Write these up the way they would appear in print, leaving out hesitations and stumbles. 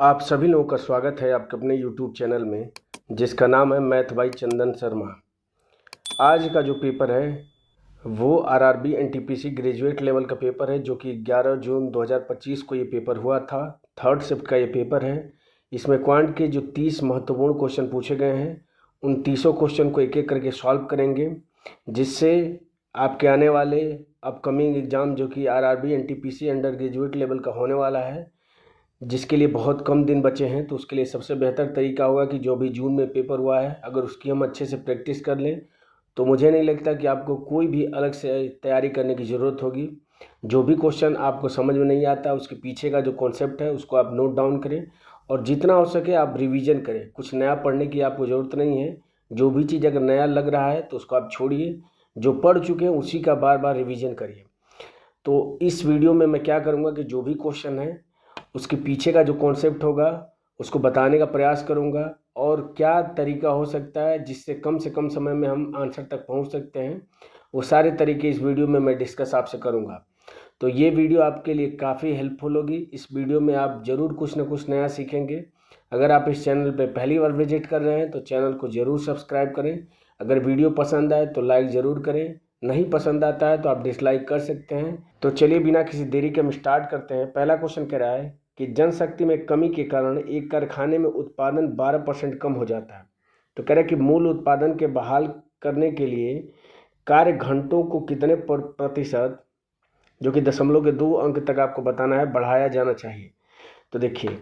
आप सभी लोगों का स्वागत है आपके अपने YouTube चैनल में, जिसका नाम है मैथ बाई चंदन शर्मा। आज का जो पेपर है वो आरआरबी एनटीपीसी ग्रेजुएट लेवल का पेपर है, जो कि 11 जून 2025 को ये पेपर हुआ था। थर्ड शिफ्ट का ये पेपर है। इसमें क्वांट के जो 30 महत्वपूर्ण क्वेश्चन पूछे गए हैं, उन 30 क्वेश्चन को एक एक करके सॉल्व करेंगे, जिससे आपके आने वाले अपकमिंग एग्ज़ाम जो कि RRB NTPC under graduate level का होने वाला है, जिसके लिए बहुत कम दिन बचे हैं, तो उसके लिए सबसे बेहतर तरीका होगा कि जो भी जून में पेपर हुआ है, अगर उसकी हम अच्छे से प्रैक्टिस कर लें तो मुझे नहीं लगता कि आपको कोई भी अलग से तैयारी करने की ज़रूरत होगी। जो भी क्वेश्चन आपको समझ में नहीं आता, उसके पीछे का जो कॉन्सेप्ट है उसको आप नोट डाउन करें और जितना हो सके आप रिवीजन करें। कुछ नया पढ़ने की आपको ज़रूरत नहीं है। जो भी चीज़ अगर नया लग रहा है तो उसको आप छोड़िए, जो पढ़ चुके हैं उसी का बार बार रिवीजन करिए। तो इस वीडियो में मैं क्या करूँगा कि जो भी क्वेश्चन है उसके पीछे का जो कॉन्सेप्ट होगा उसको बताने का प्रयास करूँगा, और क्या तरीका हो सकता है जिससे कम से कम समय में हम आंसर तक पहुँच सकते हैं, वो सारे तरीके इस वीडियो में मैं डिस्कस आपसे करूँगा। तो ये वीडियो आपके लिए काफ़ी हेल्पफुल होगी। इस वीडियो में आप ज़रूर कुछ ना कुछ नया सीखेंगे। अगर आप इस चैनल पर पहली बार विजिट कर रहे हैं तो चैनल को ज़रूर सब्सक्राइब करें। अगर वीडियो पसंद आए तो लाइक ज़रूर करें, नहीं पसंद आता है तो आप डिसलाइक कर सकते हैं। तो चलिए बिना किसी देरी के हम स्टार्ट करते हैं। पहला क्वेश्चन कह रहा है कि जनशक्ति में कमी के कारण एक कारखाने में उत्पादन 12% कम हो जाता है। तो कह रहा है कि मूल उत्पादन के बहाल करने के लिए कार्य घंटों को कितने प्रतिशत, जो कि दशमलव के 2 अंक तक आपको बताना है, बढ़ाया जाना चाहिए। तो देखिए,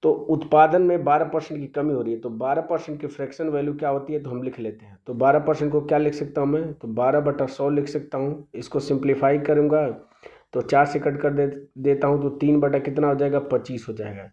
तो उत्पादन में 12% की कमी हो रही है, तो 12% की फ्रैक्शन वैल्यू क्या होती है तो हम लिख लेते हैं। तो 12% को क्या लिख सकता हूँ मैं, तो 12/100 लिख सकता हूँ। इसको सिंप्लीफाई करूँगा तो 4 से कट कर देता हूँ, तो 3 बटा कितना हो जाएगा, 25 हो जाएगा।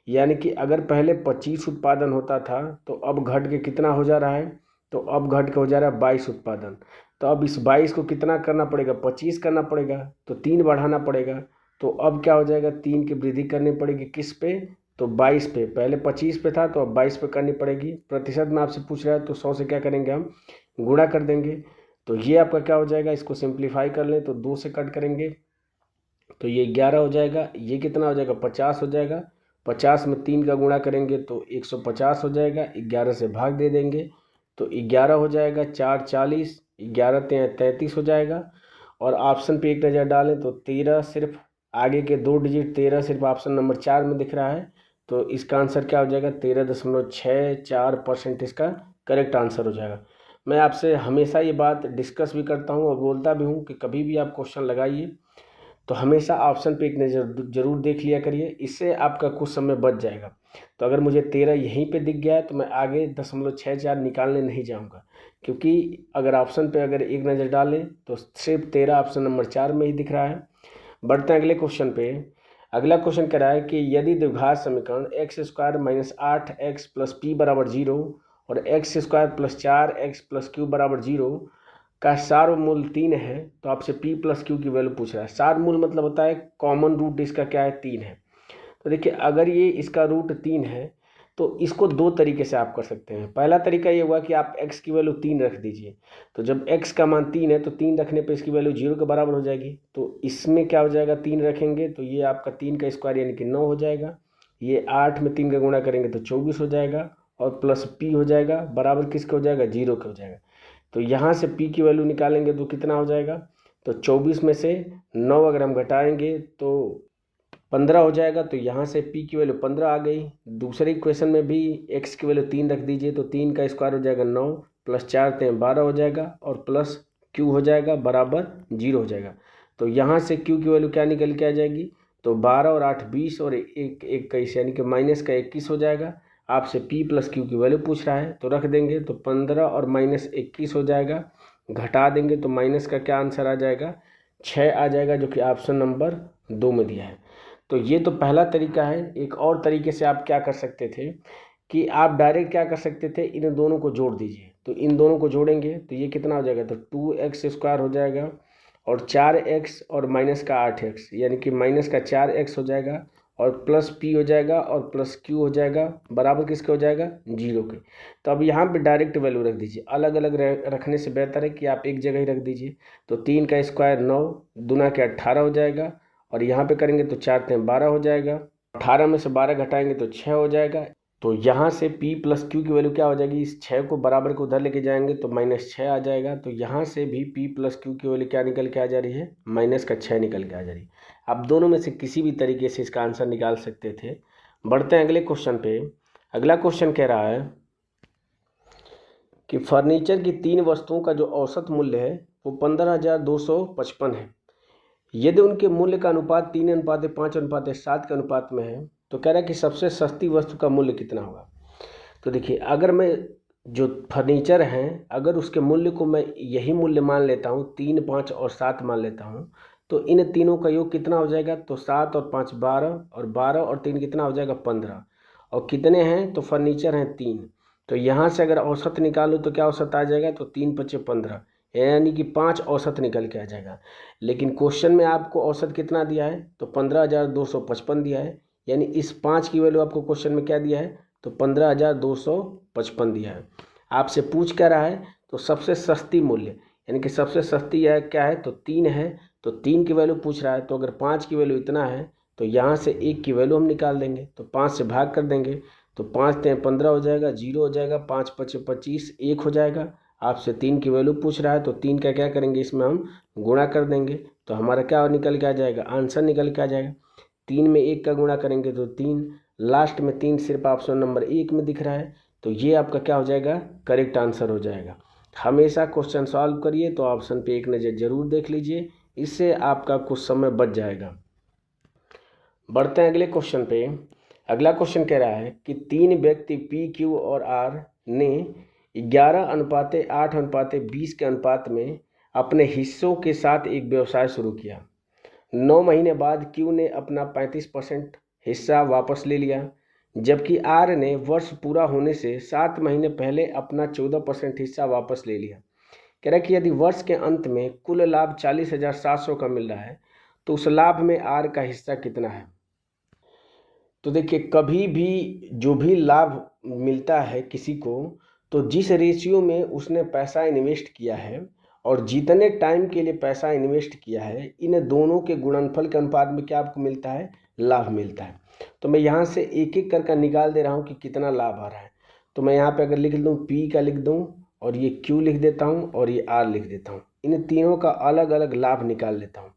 यानी कि अगर पहले 25 उत्पादन होता था तो अब घट के कितना हो जा रहा है, तो अब घट के हो जा रहा है 22 उत्पादन। तो अब इस 22 को कितना करना पड़ेगा, 25 करना पड़ेगा, तो 3 बढ़ाना पड़ेगा। तो अब क्या हो जाएगा, 3 की वृद्धि करनी पड़ेगी किस पे, तो 22 पे। पहले 25 पे था तो अब 22 पे करनी पड़ेगी। प्रतिशत में आपसे पूछ रहा है तो 100 से क्या करेंगे, हम गुणा कर देंगे। तो ये आपका क्या हो जाएगा, इसको सिंप्लीफाई कर लें तो 2 से कट करेंगे तो ये 11 हो जाएगा। ये कितना हो जाएगा, 50 हो जाएगा। 50 में 3 का गुणा करेंगे तो 150 हो जाएगा। 11 से भाग दे देंगे तो 11 हो जाएगा। 4 40, 11 33 हो जाएगा। और ऑप्शन पे एक नज़र डालें तो 13 सिर्फ आगे के 2 डिजिट 13 सिर्फ ऑप्शन नंबर 4 में दिख रहा है। तो इसका आंसर क्या हो जाएगा, 13.64% इसका करेक्ट आंसर हो जाएगा। मैं आपसे हमेशा ये बात डिस्कस भी करता हूँ और बोलता भी हूँ कि कभी भी आप क्वेश्चन लगाइए तो हमेशा ऑप्शन पे एक नज़र ज़रूर देख लिया करिए, इससे आपका कुछ समय बच जाएगा। तो अगर मुझे 13 यहीं पे दिख गया है तो मैं आगे 0.64 निकालने नहीं जाऊंगा, क्योंकि अगर ऑप्शन पे अगर एक नज़र डालें तो सिर्फ 13 ऑप्शन नंबर 4 में ही दिख रहा है। बढ़ते हैं अगले क्वेश्चन पे। अगला क्वेश्चन कह रहा है कि यदि द्विघात समीकरण x² - 8x + p = 0 और x² + 4x + q = 0 का सारमूल 3 है, तो आपसे p + q की वैल्यू पूछ रहा है। सारमूल मतलब होता है कॉमन रूट, इसका क्या है, 3 है। तो देखिए, अगर ये इसका रूट 3 है तो इसको दो तरीके से आप कर सकते हैं। पहला तरीका ये हुआ कि आप x की वैल्यू 3 रख दीजिए। तो जब x का मान 3 है तो 3 रखने पे इसकी वैल्यू 0 के बराबर हो जाएगी। तो इसमें क्या हो जाएगा, 3 रखेंगे तो ये आपका 3 का स्क्वायर यानी कि 9 हो जाएगा। ये 8 में 3 का गुणा करेंगे तो 24 हो जाएगा, और प्लस p हो जाएगा बराबर किसके हो जाएगा, 0 के हो जाएगा। तो यहाँ से p की वैल्यू निकालेंगे तो कितना हो जाएगा, तो 24 में से 9 अगर हम घटाएंगे तो 15 हो जाएगा। तो यहाँ से p की वैल्यू 15 आ गई। दूसरे इक्वेशन में भी x की वैल्यू 3 रख दीजिए, तो 3 का स्क्वायर हो जाएगा 9, प्लस 4 12 हो जाएगा, और प्लस q हो जाएगा बराबर 0 हो जाएगा। तो यहाँ से q की वैल्यू क्या निकल के आ जाएगी, तो 12 और 8 20 और 1 21 यानी कि माइनस का 21 हो जाएगा। आपसे p + q की वैल्यू पूछ रहा है तो रख देंगे, तो 15 और -21 हो जाएगा। घटा देंगे तो माइनस का क्या आंसर आ जाएगा, 6 आ जाएगा, जो कि ऑप्शन नंबर 2 में दिया है। तो ये तो पहला तरीका है। एक और तरीके से आप क्या कर सकते थे कि आप डायरेक्ट क्या कर सकते थे, इन दोनों को जोड़ दीजिए। तो इन दोनों को जोड़ेंगे तो ये कितना हो जाएगा, तो 2x² हो जाएगा, और 4x और माइनस का 8x यानी कि माइनस का 4x हो जाएगा, और प्लस p हो जाएगा, और प्लस q हो जाएगा बराबर किसके हो जाएगा, 0 के। तो अब यहाँ पे डायरेक्ट वैल्यू रख दीजिए। अलग अलग रखने से बेहतर है कि आप एक जगह ही रख दीजिए। तो 3 का स्क्वायर 9 दूना के 18 हो जाएगा, और यहाँ पे करेंगे तो 4 × 12 हो जाएगा, 18 में से 12 घटाएंगे तो 6 हो जाएगा। तो यहाँ से P प्लस Q की वैल्यू क्या हो जाएगी, इस 6 को बराबर को उधर लेके जाएंगे तो -6 आ जाएगा। तो यहाँ से भी P प्लस Q की वैल्यू क्या निकल के आ जा रही है, -6 निकल के आ जा रही है। आप दोनों में से किसी भी तरीके से इसका आंसर निकाल सकते थे। बढ़ते हैं अगले क्वेश्चन पे। अगला क्वेश्चन कह रहा है कि फर्नीचर की 3 वस्तुओं का जो औसत मूल्य है वो 15,255 है। यदि उनके मूल्य का अनुपात 3:5:7 के अनुपात में है तो कह रहा है कि सबसे सस्ती वस्तु का मूल्य कितना होगा। तो देखिए, अगर मैं जो फर्नीचर हैं अगर उसके मूल्य को मैं यही मूल्य मान लेता हूँ, 3, 5 और 7 मान लेता हूँ, तो इन तीनों का योग कितना हो जाएगा, तो 7 और 5 12 और 12 और 3 कितना हो जाएगा 15। और कितने हैं, तो फर्नीचर हैं 3। तो यहाँ से अगर औसत निकालूँ तो क्या औसत आ जाएगा, तो 3 × 5 = 15, यानी कि 5 औसत निकल के आ जाएगा। लेकिन क्वेश्चन में आपको औसत कितना दिया है, तो 15,255 दिया है, यानी इस 5 की वैल्यू आपको क्वेश्चन में क्या दिया है, तो 15,255 दिया है। आपसे पूछ क्या रहा है, तो सबसे सस्ती मूल्य, यानी कि सबसे सस्ती है क्या है, तो 3 है। तो 3 की वैल्यू पूछ रहा है, तो अगर 5 की वैल्यू इतना है तो यहाँ से 1 की वैल्यू हम निकाल देंगे, तो 5 से भाग कर देंगे, तो 5 × 15 हो जाएगा, 0 हो जाएगा, 5 × 5 = 25, 1 हो जाएगा। आपसे 3 की वैल्यू पूछ रहा है तो 3 का क्या करेंगे, इसमें हम गुणा कर देंगे, तो हमारा क्या निकल के आ जाएगा, आंसर निकल के आ जाएगा। 3 में 1 का गुणा करेंगे तो 3, लास्ट में 3 सिर्फ ऑप्शन नंबर 1 में दिख रहा है, तो ये आपका क्या हो जाएगा, करेक्ट आंसर हो जाएगा। हमेशा क्वेश्चन सॉल्व करिए तो ऑप्शन पे एक नज़र जरूर देख लीजिए, इससे आपका कुछ समय बच जाएगा। बढ़ते हैं अगले क्वेश्चन पे। अगला क्वेश्चन कह रहा है कि 3 व्यक्ति P, Q और R ने 11:8:20 के अनुपात में अपने हिस्सों के साथ एक व्यवसाय शुरू किया। 9 महीने बाद Q ने अपना 35% हिस्सा वापस ले लिया, जबकि R ने वर्ष पूरा होने से 7 महीने पहले अपना 14% हिस्सा वापस ले लिया। कह रहा है कि यदि वर्ष के अंत में कुल लाभ 40,700 का मिल रहा है तो उस लाभ में R का हिस्सा कितना है। तो देखिए, कभी भी जो भी लाभ मिलता है किसी को, तो जिस रेशियो में उसने पैसा इन्वेस्ट किया है और जितने टाइम के लिए पैसा इन्वेस्ट किया है, इन दोनों के गुणनफल के अनुपात में क्या आपको मिलता है, लाभ मिलता है। तो मैं यहाँ से एक एक करके निकाल दे रहा हूँ कि कितना लाभ आ रहा है। तो मैं यहाँ पे अगर लिख दूँ P का लिख दूँ और ये Q लिख देता हूँ और ये R लिख देता हूँ, इन तीनों का अलग अलग लाभ निकाल लेता हूँ।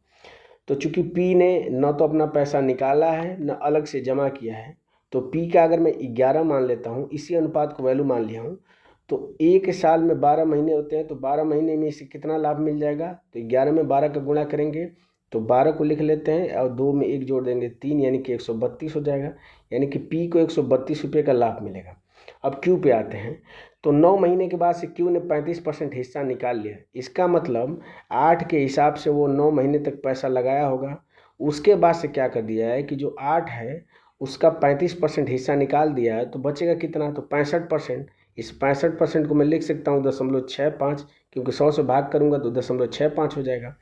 तो चूंकि P ने न तो अपना पैसा निकाला है न अलग से जमा किया है, तो P का अगर मैं 11 मान लेता हूँ, इसी अनुपात को वैल्यू मान लिया हूँ, तो एक साल में 12 महीने होते हैं, तो 12 महीने में इसे कितना लाभ मिल जाएगा, तो 11 में 12 का गुणा करेंगे तो 12 को लिख लेते हैं और 2 में 1 जोड़ देंगे 3, यानी कि 132 हो जाएगा, यानी कि P को 132 रुपये का लाभ मिलेगा। अब Q पे आते हैं, तो 9 महीने के बाद से Q ने 35% हिस्सा निकाल लिया। इसका मतलब 8 के हिसाब से वो 9 महीने तक पैसा लगाया होगा। उसके बाद से क्या कर दिया है कि जो 8 है उसका 35% हिस्सा निकाल दिया है, तो बचेगा कितना, तो 65%। इस 65% को मैं लिख सकता हूँ 0.65, क्योंकि 100 से भाग करूँगा तो 0.65 हो जाएगा।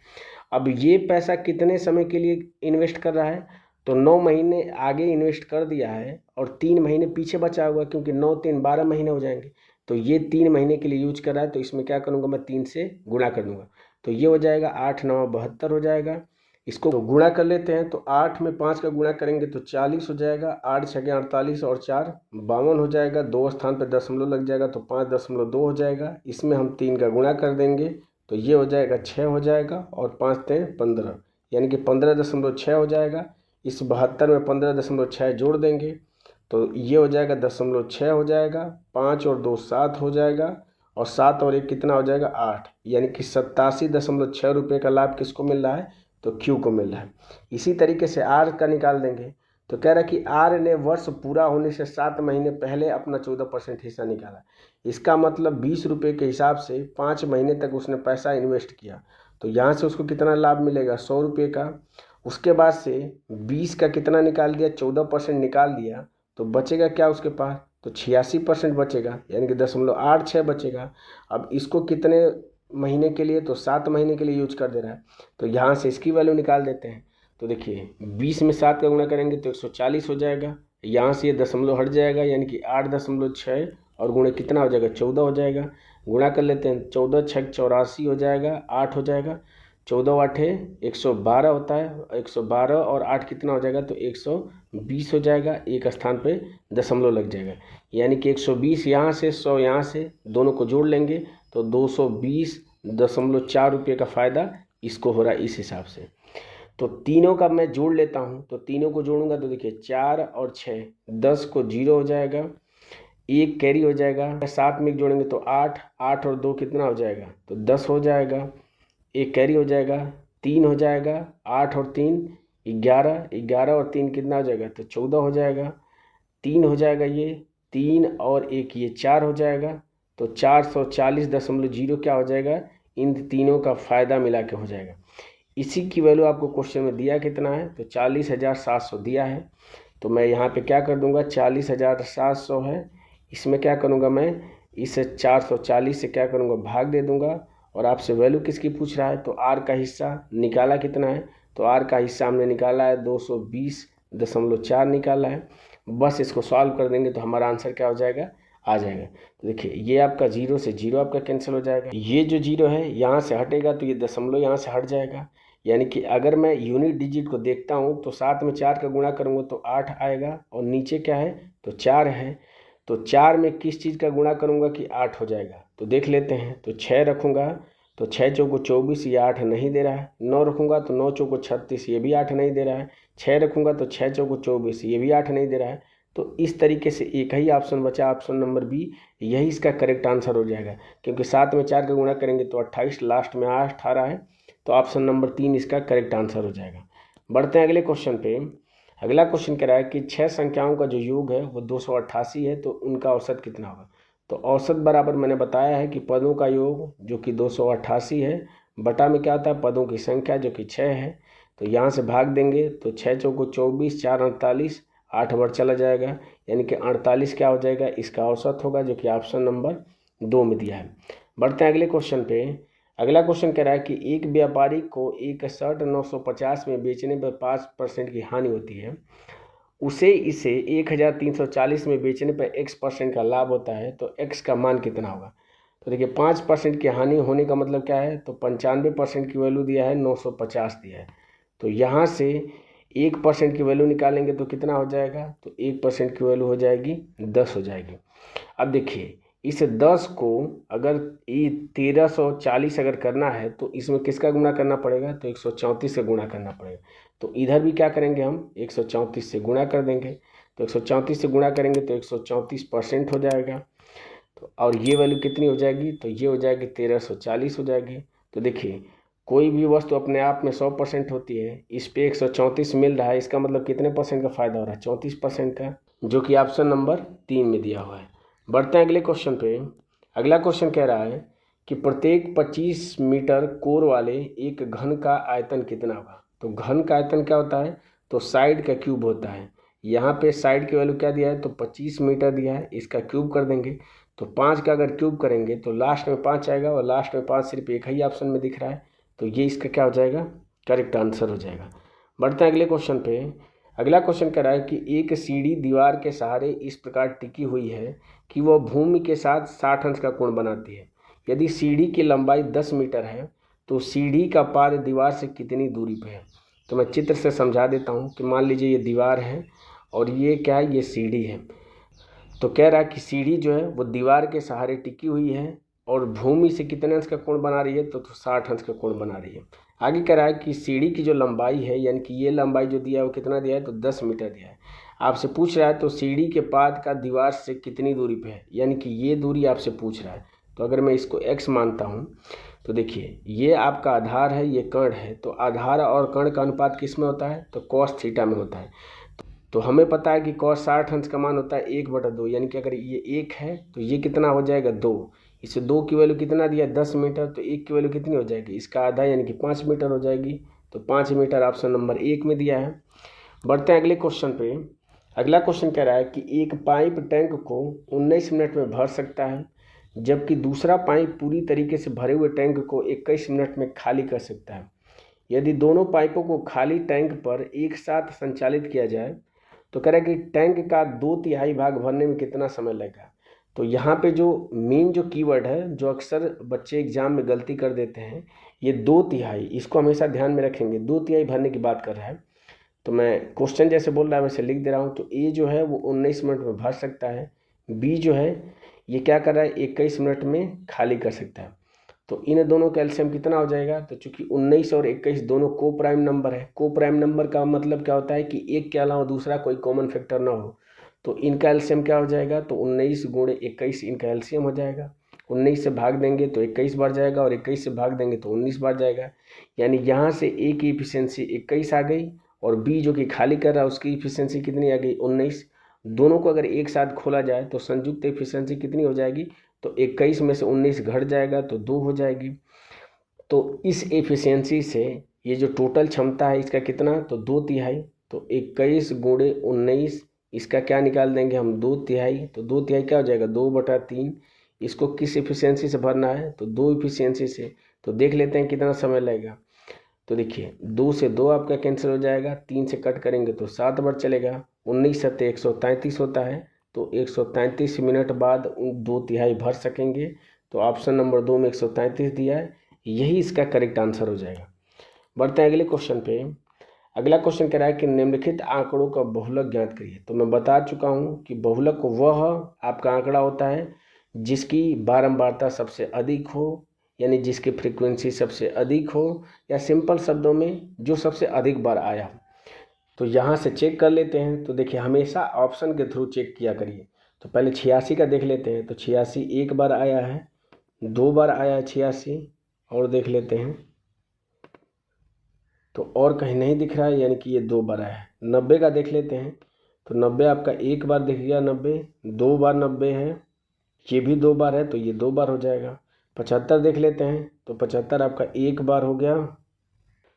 अब ये पैसा कितने समय के लिए इन्वेस्ट कर रहा है, तो 9 महीने आगे इन्वेस्ट कर दिया है और 3 महीने पीछे बचा हुआ, क्योंकि 9 3 12 महीने हो जाएंगे, तो ये 3 महीने के लिए यूज कर रहा है, तो इसमें क्या करूँगा, मैं 3 से गुणा कर दूँगा, तो ये हो जाएगा 8 9 72 हो जाएगा। इसको तो गुणा कर लेते हैं, तो 8 में 5 का गुणा करेंगे तो 40 हो जाएगा, 8 × 6 = 48 और 4 52 हो जाएगा, 2 स्थान पर दशमलव लग जाएगा तो 5.2 हो जाएगा। इसमें हम 3 का गुणा कर देंगे तो ये हो जाएगा 6 हो जाएगा और 5 3 15, यानी कि 15.6 हो जाएगा। इस 72 में 15.6 जोड़ देंगे तो ये हो जाएगा 0.6 हो जाएगा, 5 और 2 7 हो जाएगा और 7 और 1 कितना हो जाएगा 8, यानी कि 87.6 रुपये का लाभ किसको मिल रहा है, तो Q को मिल रहा है। इसी तरीके से R का निकाल देंगे, तो कह रहा है कि R ने वर्ष पूरा होने से 7 महीने पहले अपना 14% हिस्सा निकाला। इसका मतलब 20 रुपये के हिसाब से 5 महीने तक उसने पैसा इन्वेस्ट किया, तो यहाँ से उसको कितना लाभ मिलेगा, 100 रुपये का। उसके बाद से 20 का कितना निकाल दिया, 14% निकाल दिया, तो बचेगा क्या उसके पास, तो 86% बचेगा, यानी कि 0.86 बचेगा। अब इसको कितने महीने के लिए, तो 7 महीने के लिए यूज कर दे रहा है, तो यहाँ से इसकी वैल्यू निकाल देते हैं। तो देखिए 20 में 7 का गुणा करेंगे तो 140 हो जाएगा, यहाँ से ये दशमलव हट जाएगा, यानी कि 8.6 और गुणे कितना हो जाएगा, 14 हो जाएगा। गुणा कर लेते हैं, 14 × 6 = 84 हो जाएगा, 8 हो जाएगा। 14 आठे 112 होता है, 112 और 8 कितना हो जाएगा, तो 120 हो जाएगा। एक स्थान पे दशमलव लग जाएगा, यानी कि 120 यहाँ से 100 यहाँ से, दोनों को जोड़ लेंगे तो 220.4 रुपये का फ़ायदा इसको हो रहा है इस हिसाब से। तो तीनों का मैं जोड़ लेता हूँ, तो तीनों को जोड़ूंगा तो देखिए 4 और 6, 10 को 0 हो जाएगा, एक कैरी हो जाएगा, 7 में जोड़ेंगे तो 8, 8 और 2 कितना हो जाएगा, तो 10 हो जाएगा, एक कैरी हो जाएगा, 3 हो जाएगा, 8 और 3 11, 11 और 3 कितना हो जाएगा, तो 14 हो जाएगा, 3 हो जाएगा, ये 3 और 1 ये 4 हो जाएगा, तो 440.0 क्या हो जाएगा, इन तीनों का फ़ायदा मिला के हो जाएगा। इसी की वैल्यू आपको क्वेश्चन में दिया कितना है, तो 40,700 दिया है। तो मैं यहाँ पे क्या कर दूंगा, 40,700 है, इसमें क्या करूँगा मैं, इस 440 से क्या करूँगा, भाग दे दूंगा। और आपसे वैल्यू किसकी पूछ रहा है, तो आर का हिस्सा निकाला कितना है, तो आर का हिस्सा हमने निकाला है 220.4 निकाला है। बस इसको सॉल्व कर देंगे तो हमारा आंसर क्या हो जाएगा, आ जाएगा। तो देखिए ये आपका 0 से 0 आपका कैंसिल हो जाएगा, ये जो 0 है यहाँ से हटेगा तो ये दशमलव यहाँ से हट जाएगा। यानी कि अगर मैं यूनिट डिजिट को देखता हूँ तो 7 में 4 का गुणा करूँगा तो 8 आएगा, और नीचे क्या है, तो 4 है। तो 4 में किस चीज़ का गुणा करूँगा कि 8 हो जाएगा, तो देख लेते हैं। तो 6 रखूँगा तो 6 चौको 24, ये 8 नहीं दे रहा है। 9 रखूँगा तो 9 चौको 36, ये भी 8 नहीं दे रहा है। 6 रखूँगा तो 6 चौको 24, ये भी 8 नहीं दे रहा है। तो इस तरीके से एक ही ऑप्शन बचा, ऑप्शन नंबर बी, यही इसका करेक्ट आंसर हो जाएगा। क्योंकि 7 में 4 का गुणा करेंगे तो 28, लास्ट में 18 है, तो ऑप्शन नंबर 3 इसका करेक्ट आंसर हो जाएगा। बढ़ते हैं अगले क्वेश्चन पे। अगला क्वेश्चन कह रहा है कि 6 संख्याओं का जो योग है वो 288 है, तो उनका औसत कितना होगा। तो औसत बराबर मैंने बताया है कि पदों का योग जो कि 288 है, बटा में क्या होता है, पदों की संख्या जो कि 6 है। तो यहाँ से भाग देंगे तो 6 चौको 24, 4 48, 8 बार चला जाएगा, यानी कि 48 क्या हो जाएगा, इसका औसत होगा, जो कि ऑप्शन नंबर 2 में दिया है। बढ़ते हैं अगले क्वेश्चन पे। अगला क्वेश्चन कह रहा है कि एक व्यापारी को एक शर्ट 950 में बेचने पर 5% की हानि होती है, उसे इसे 1340 में बेचने पर x% का लाभ होता है, तो x का मान कितना होगा। तो देखिए 5% की हानि होने का मतलब क्या है, तो 95% की वैल्यू दिया है, 950 दिया है। तो यहाँ से 1% की वैल्यू निकालेंगे तो कितना हो जाएगा, तो 1% की वैल्यू हो जाएगी 10 हो जाएगी। अब देखिए इस 10 को अगर ये 1340 अगर करना है तो इसमें किसका गुणा करना पड़ेगा, तो 134 से गुणा करना पड़ेगा। तो इधर भी क्या करेंगे, हम 134 से गुणा कर देंगे। तो 134 से गुणा करेंगे तो 134% हो जाएगा। तो और ये वैल्यू कितनी हो जाएगी, तो ये हो जाएगी 1340 हो जाएगी। तो देखिए कोई भी वस्तु अपने आप में 100% होती है, इस पे 134 मिल रहा है, इसका मतलब कितने परसेंट का फ़ायदा हो रहा है, 34% का, जो कि ऑप्शन नंबर 3 में दिया हुआ है। बढ़ते हैं अगले क्वेश्चन पे। अगला क्वेश्चन कह रहा है कि प्रत्येक 25 मीटर कोर वाले एक घन का आयतन कितना होगा। तो घन का आयतन क्या होता है, तो साइड का क्यूब होता है। यहाँ पे साइड की वैल्यू क्या दिया है, तो 25 मीटर दिया है, इसका क्यूब कर देंगे। तो 5 का अगर क्यूब करेंगे तो लास्ट में 5 आएगा, और लास्ट में 5 सिर्फ एक ही ऑप्शन में दिख रहा है, तो ये इसका क्या हो जाएगा, करेक्ट आंसर हो जाएगा। बढ़ते हैं अगले क्वेश्चन पे। अगला क्वेश्चन कह रहा है कि एक सीढ़ी दीवार के सहारे इस प्रकार टिकी हुई है कि वह भूमि के साथ 60 अंश का कोण बनाती है। यदि सीढ़ी की लंबाई 10 मीटर है तो सीढ़ी का पाद दीवार से कितनी दूरी पर है। तो मैं चित्र से समझा देता हूँ कि मान लीजिए ये दीवार है और ये क्या है, ये सीढ़ी है। तो कह रहा है कि सीढ़ी जो है वो दीवार के सहारे टिकी हुई है और भूमि से कितने अंश का कोण बना रही है, तो 60 अंश का कोण बना रही है। आगे कह रहा है कि सीढ़ी की जो लंबाई है, यानी कि ये लंबाई जो दिया है वो कितना दिया है, तो 10 मीटर दिया है। आपसे पूछ रहा है तो सीढ़ी के पाद का दीवार से कितनी दूरी पे है, यानी कि ये दूरी आपसे पूछ रहा है। तो अगर मैं इसको x मानता हूँ तो देखिए ये आपका आधार है, ये कर्ण है, तो आधार और कर्ण का अनुपात किस में होता है, तो cos थीटा में होता है। तो हमें पता है कि cos 60 अंश का मान होता है 1/2, यानी कि अगर ये 1 है तो ये कितना हो जाएगा 2। इसे 2 की वैल्यू कितना दिया, 10 मीटर, तो 1 की वैल्यू कितनी हो जाएगी, इसका आधा, यानी कि 5 मीटर हो जाएगी। तो 5 मीटर ऑप्शन नंबर 1 में दिया है। बढ़ते हैं अगले क्वेश्चन पे। अगला क्वेश्चन कह रहा है कि एक पाइप टैंक को 19 मिनट में भर सकता है, जबकि दूसरा पाइप पूरी तरीके से भरे हुए टैंक को 21 मिनट में खाली कर सकता है। यदि दोनों पाइपों को खाली टैंक पर एक साथ संचालित किया जाए तो कह रहा है कि टैंक का 2/3 भाग भरने में कितना समय लगेगा। तो यहाँ पे जो मेन जो कीवर्ड है, जो अक्सर बच्चे एग्जाम में गलती कर देते हैं, ये 2/3, इसको हमेशा ध्यान में रखेंगे। 2/3 भरने की बात कर रहा है। तो मैं क्वेश्चन जैसे बोल रहा है वैसे लिख दे रहा हूँ। तो ए जो है वो 19 मिनट में भर सकता है, बी जो है ये क्या कर रहा है 21 मिनट में खाली कर सकता है। तो इन दोनों का एलसीएम कितना हो जाएगा? तो चूंकि 19 और 21 दोनों को प्राइम नंबर है, को प्राइम नंबर का मतलब क्या होता है कि एक के अलावा दूसरा कोई कॉमन फैक्टर ना हो। तो इनका एलसीएम क्या हो जाएगा? तो 19 गुणे 21 इनका एलसीएम हो जाएगा। 19 से भाग देंगे तो 21 बार जाएगा और 21 से भाग देंगे तो 19 बार जाएगा। यानी यहाँ से ए की इफिशियंसी 21 आ गई और बी जो कि खाली कर रहा है उसकी इफिशियंसी कितनी आ गई? 19। दोनों को अगर एक साथ खोला जाए तो संयुक्त इफिशियंसी कितनी हो जाएगी? तो 21 में से 19 घट जाएगा तो 2 हो जाएगी। तो इस एफिशिएंसी से ये जो टोटल क्षमता है इसका कितना? तो 2/3। तो 21 गुणे 19 इसका क्या निकाल देंगे हम? 2/3। तो 2/3 क्या हो जाएगा? 2/3। इसको किस एफिशिएंसी से भरना है? तो 2 एफिशिएंसी से। तो देख लेते हैं कितना समय लगेगा। तो देखिए 2 से 2 आपका कैंसिल हो जाएगा, 3 से कट करेंगे तो 7 बार चलेगा। 19 सत्ते 133 होता है। तो 133 मिनट बाद 2/3 भर सकेंगे। तो ऑप्शन नंबर 2 में 133 दिया है, यही इसका करेक्ट आंसर हो जाएगा। बढ़ते हैं अगले क्वेश्चन पे। अगला क्वेश्चन कह रहा है कि निम्नलिखित आंकड़ों का बहुलक ज्ञात करिए। तो मैं बता चुका हूँ कि बहुलक वह आपका आंकड़ा होता है जिसकी बारंबारता सबसे अधिक हो, यानी जिसकी फ्रीक्वेंसी सबसे अधिक हो, या सिंपल शब्दों में जो सबसे अधिक बार आया हो। तो यहाँ से चेक कर लेते हैं। तो देखिए हमेशा ऑप्शन के थ्रू चेक किया करिए। तो पहले 86 का देख लेते हैं। तो 86 एक बार आया है, 2 बार आया है 86, और देख लेते हैं तो और कहीं नहीं दिख रहा है, यानी कि ये 2 बार आया है। 90 का देख लेते हैं। तो 90 आपका एक बार दिख गया, 90 2 बार 90 है, ये भी 2 बार है तो ये 2 बार हो जाएगा। 75 देख लेते हैं। तो 75 आपका एक बार हो गया,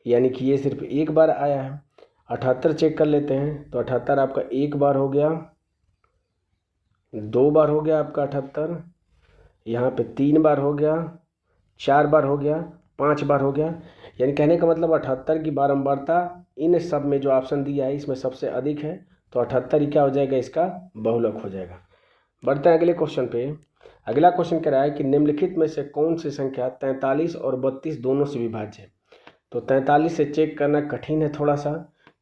यानी कि ये सिर्फ एक बार आया है। 78 चेक कर लेते हैं। तो 78 आपका एक बार हो गया, 2 बार हो गया आपका 78, यहाँ पे 3 बार हो गया, 4 बार हो गया, 5 बार हो गया। यानी कहने का मतलब 78 की बारंबारता इन सब में जो ऑप्शन दिया है इसमें सबसे अधिक है। तो 78 ही क्या हो जाएगा? इसका बहुलक हो जाएगा। बढ़ते हैं अगले क्वेश्चन पे। अगला क्वेश्चन कह रहा है कि निम्नलिखित में से कौन सी संख्या 43 और 32 दोनों से विभाज्य है? तो 43 से चेक करना कठिन है थोड़ा सा,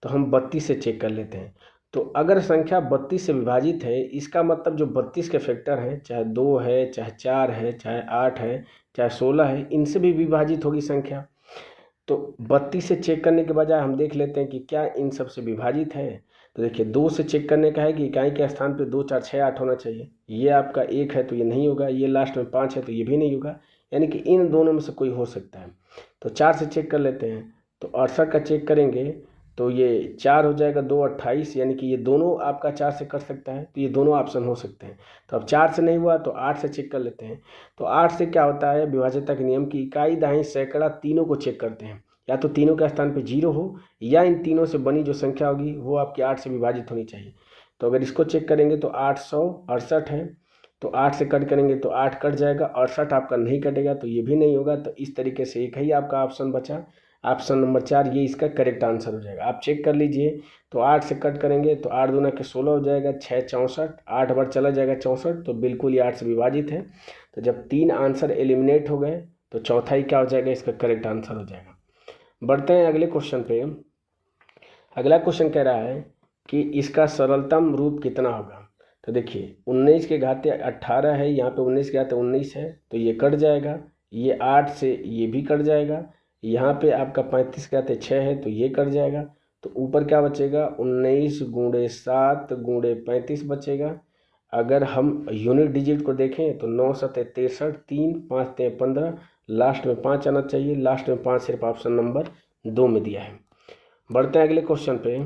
तो हम 32 से चेक कर लेते हैं। तो अगर संख्या 32 से विभाजित है, इसका मतलब जो 32 के फैक्टर हैं, चाहे 2 है, चाहे 4 है, चाहे 8 है, चाहे 16 है, इनसे भी विभाजित होगी संख्या। तो 32 से चेक करने के बजाय हम देख लेते हैं कि क्या इन सब से विभाजित है। तो देखिए 2 से चेक करने का है कि इकाई के स्थान पे 2 4 6 8 होना चाहिए। ये आपका 1 है तो ये नहीं होगा, ये लास्ट में 5 है तो ये भी नहीं होगा, यानी कि इन दोनों में से कोई हो सकता है। तो 4 से चेक कर लेते हैं। तो 68 का चेक करेंगे तो ये 4 हो जाएगा, 2 28, यानी कि ये दोनों आपका 4 से कट सकता है, तो ये दोनों ऑप्शन हो सकते हैं। तो अब 4 से नहीं हुआ तो 8 से चेक कर लेते हैं। तो 8 से क्या होता है, विभाज्यता के नियम की इकाई दहाई सैकड़ा तीनों को चेक करते हैं। या तो तीनों के स्थान पे 0 हो, या इन तीनों से बनी जो संख्या होगी वो आपकी 8 से विभाजित होनी चाहिए। तो अगर इसको चेक करेंगे तो 868 है। तो 8 से कट करेंगे तो 8 कट जाएगा, 68 आपका नहीं कटेगा तो ये भी नहीं होगा। तो इस तरीके से एक ही आपका ऑप्शन बचा, ऑप्शन नंबर 4, ये इसका करेक्ट आंसर हो जाएगा। आप चेक कर लीजिए। तो 8 से कट करेंगे तो 8 दूना के 16 हो जाएगा, 6 64, 8 बार चला जाएगा 64, तो बिल्कुल ये 8 से विभाजित है। तो जब 3 आंसर एलिमिनेट हो गए तो चौथा ही क्या हो जाएगा? इसका करेक्ट आंसर हो जाएगा। बढ़ते हैं अगले क्वेश्चन पे। अगला क्वेश्चन कह रहा है कि इसका सरलतम रूप कितना होगा? तो देखिए 19 के घाते 18 है, यहाँ पे 19 के घाते 19 है तो ये कट जाएगा। ये 8 से ये भी कट जाएगा। यहाँ पे आपका 35 के घाते 6 है तो ये कट जाएगा। तो ऊपर क्या बचेगा? 19 गुणे 7 गुणे 35 बचेगा। अगर हम यूनिट डिजिट को देखें तो 9 सत्ते 63, 3 5 ते 15, लास्ट में 5 आना चाहिए। लास्ट में 5 सिर्फ ऑप्शन नंबर 2 में दिया है। बढ़ते हैं अगले क्वेश्चन पे।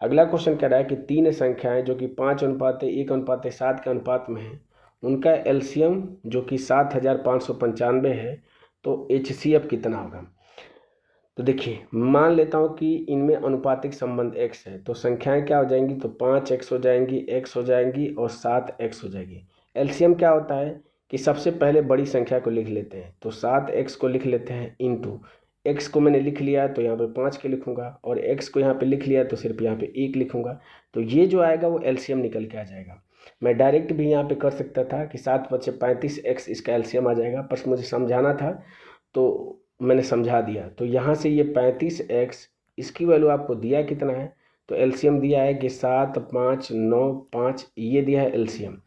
अगला क्वेश्चन कह रहा है कि 3 संख्याएं जो कि 5:1:7 के अनुपात में है, उनका एलसीएम जो कि 7595 है, तो एचसीएफ कितना होगा? तो देखिए मान लेता हूँ कि इनमें अनुपातिक संबंध x है, तो संख्याएं क्या हो जाएंगी? तो 5x हो जाएंगी, x हो जाएंगी और 7x हो जाएगी। एलसीएम क्या होता है कि सबसे पहले बड़ी संख्या को लिख लेते हैं। तो 7x को लिख लेते हैं इंटू x को मैंने लिख लिया तो यहाँ पे 5 के लिखूंगा, और x को यहाँ पे लिख लिया तो सिर्फ यहाँ पे 1 लिखूंगा। तो ये जो आएगा वो एलसीएम निकल के आ जाएगा। मैं डायरेक्ट भी यहाँ पे कर सकता था कि 7×5 = 35x इसका एलसीएम आ जाएगा, पर मुझे समझाना था तो मैंने समझा दिया। तो यहाँ से ये 35x इसकी वैल्यू आपको दिया कितना है, तो एलसीएम दिया है कि 7, 5, 9, 5, ये दिया है एलसीएम।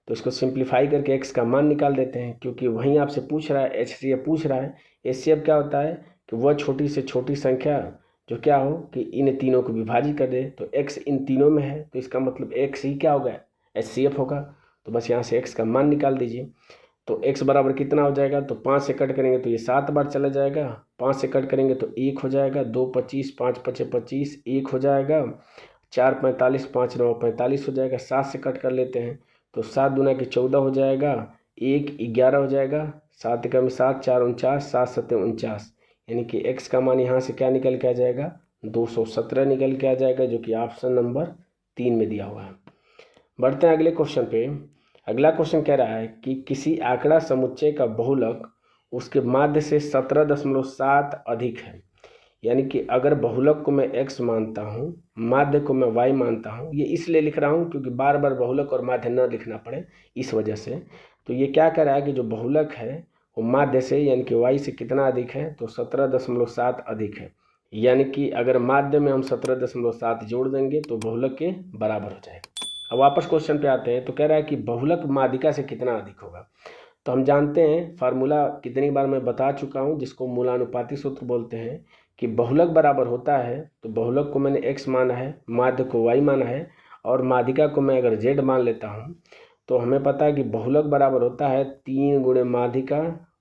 तो इसको सिंप्लीफाई करके x का मान निकाल देते हैं, क्योंकि वहीं आपसे पूछ रहा है, एचसीएफ पूछ रहा है। एचसीएफ क्या होता है कि वह छोटी से छोटी संख्या जो क्या हो कि इन तीनों को विभाजित कर दे। तो x इन तीनों में है, तो इसका मतलब x ही क्या होगा, एचसीएफ होगा। तो बस यहाँ से x का मान निकाल दीजिए। तो x बराबर कितना हो जाएगा, तो 5 से कट करेंगे तो ये 7 बार चला जाएगा, 5 से कट करेंगे तो 1 हो जाएगा, 2 25, 5 5 25, 1 हो जाएगा, 4 45, 5 9 45 हो जाएगा। 7 से कट कर लेते हैं तो 7 दूना के 14 हो जाएगा, 1 11 हो जाएगा, 7 का में 7 4 49, 7 7 49, यानी कि x का मान यहाँ से क्या निकल के आ जाएगा, 217 निकल के आ जाएगा, जो कि ऑप्शन नंबर 3 में दिया हुआ है। बढ़ते हैं अगले क्वेश्चन पे। अगला क्वेश्चन कह रहा है कि किसी आंकड़ा समुच्चय का बहुलक उसके माध्य से 17.7 अधिक है। यानी कि अगर बहुलक को मैं x मानता हूँ, माध्य को मैं y मानता हूँ, ये इसलिए लिख रहा हूँ क्योंकि बार बार बहुलक और माध्य न लिखना पड़े, इस वजह से। तो ये क्या कह रहा है कि जो बहुलक है वो माध्य से यानी कि y से कितना अधिक है, तो 17.7 अधिक है। यानी कि अगर माध्य में हम 17.7 जोड़ देंगे तो बहुलक के बराबर हो जाएगा। अब वापस क्वेश्चन पे आते हैं। तो कह रहा है कि बहुलक माध्यिका से कितना अधिक होगा। तो हम जानते हैं, फार्मूला कितनी बार मैं बता चुका हूँ, जिसको मूलानुपाती सूत्र बोलते हैं, कि बहुलक बराबर होता है, तो बहुलक को मैंने x माना है, माध्य को y माना है, और माध्यिका को मैं अगर z मान लेता हूँ, तो हमें पता है कि बहुलक बराबर होता है 3 गुणे माध्यिका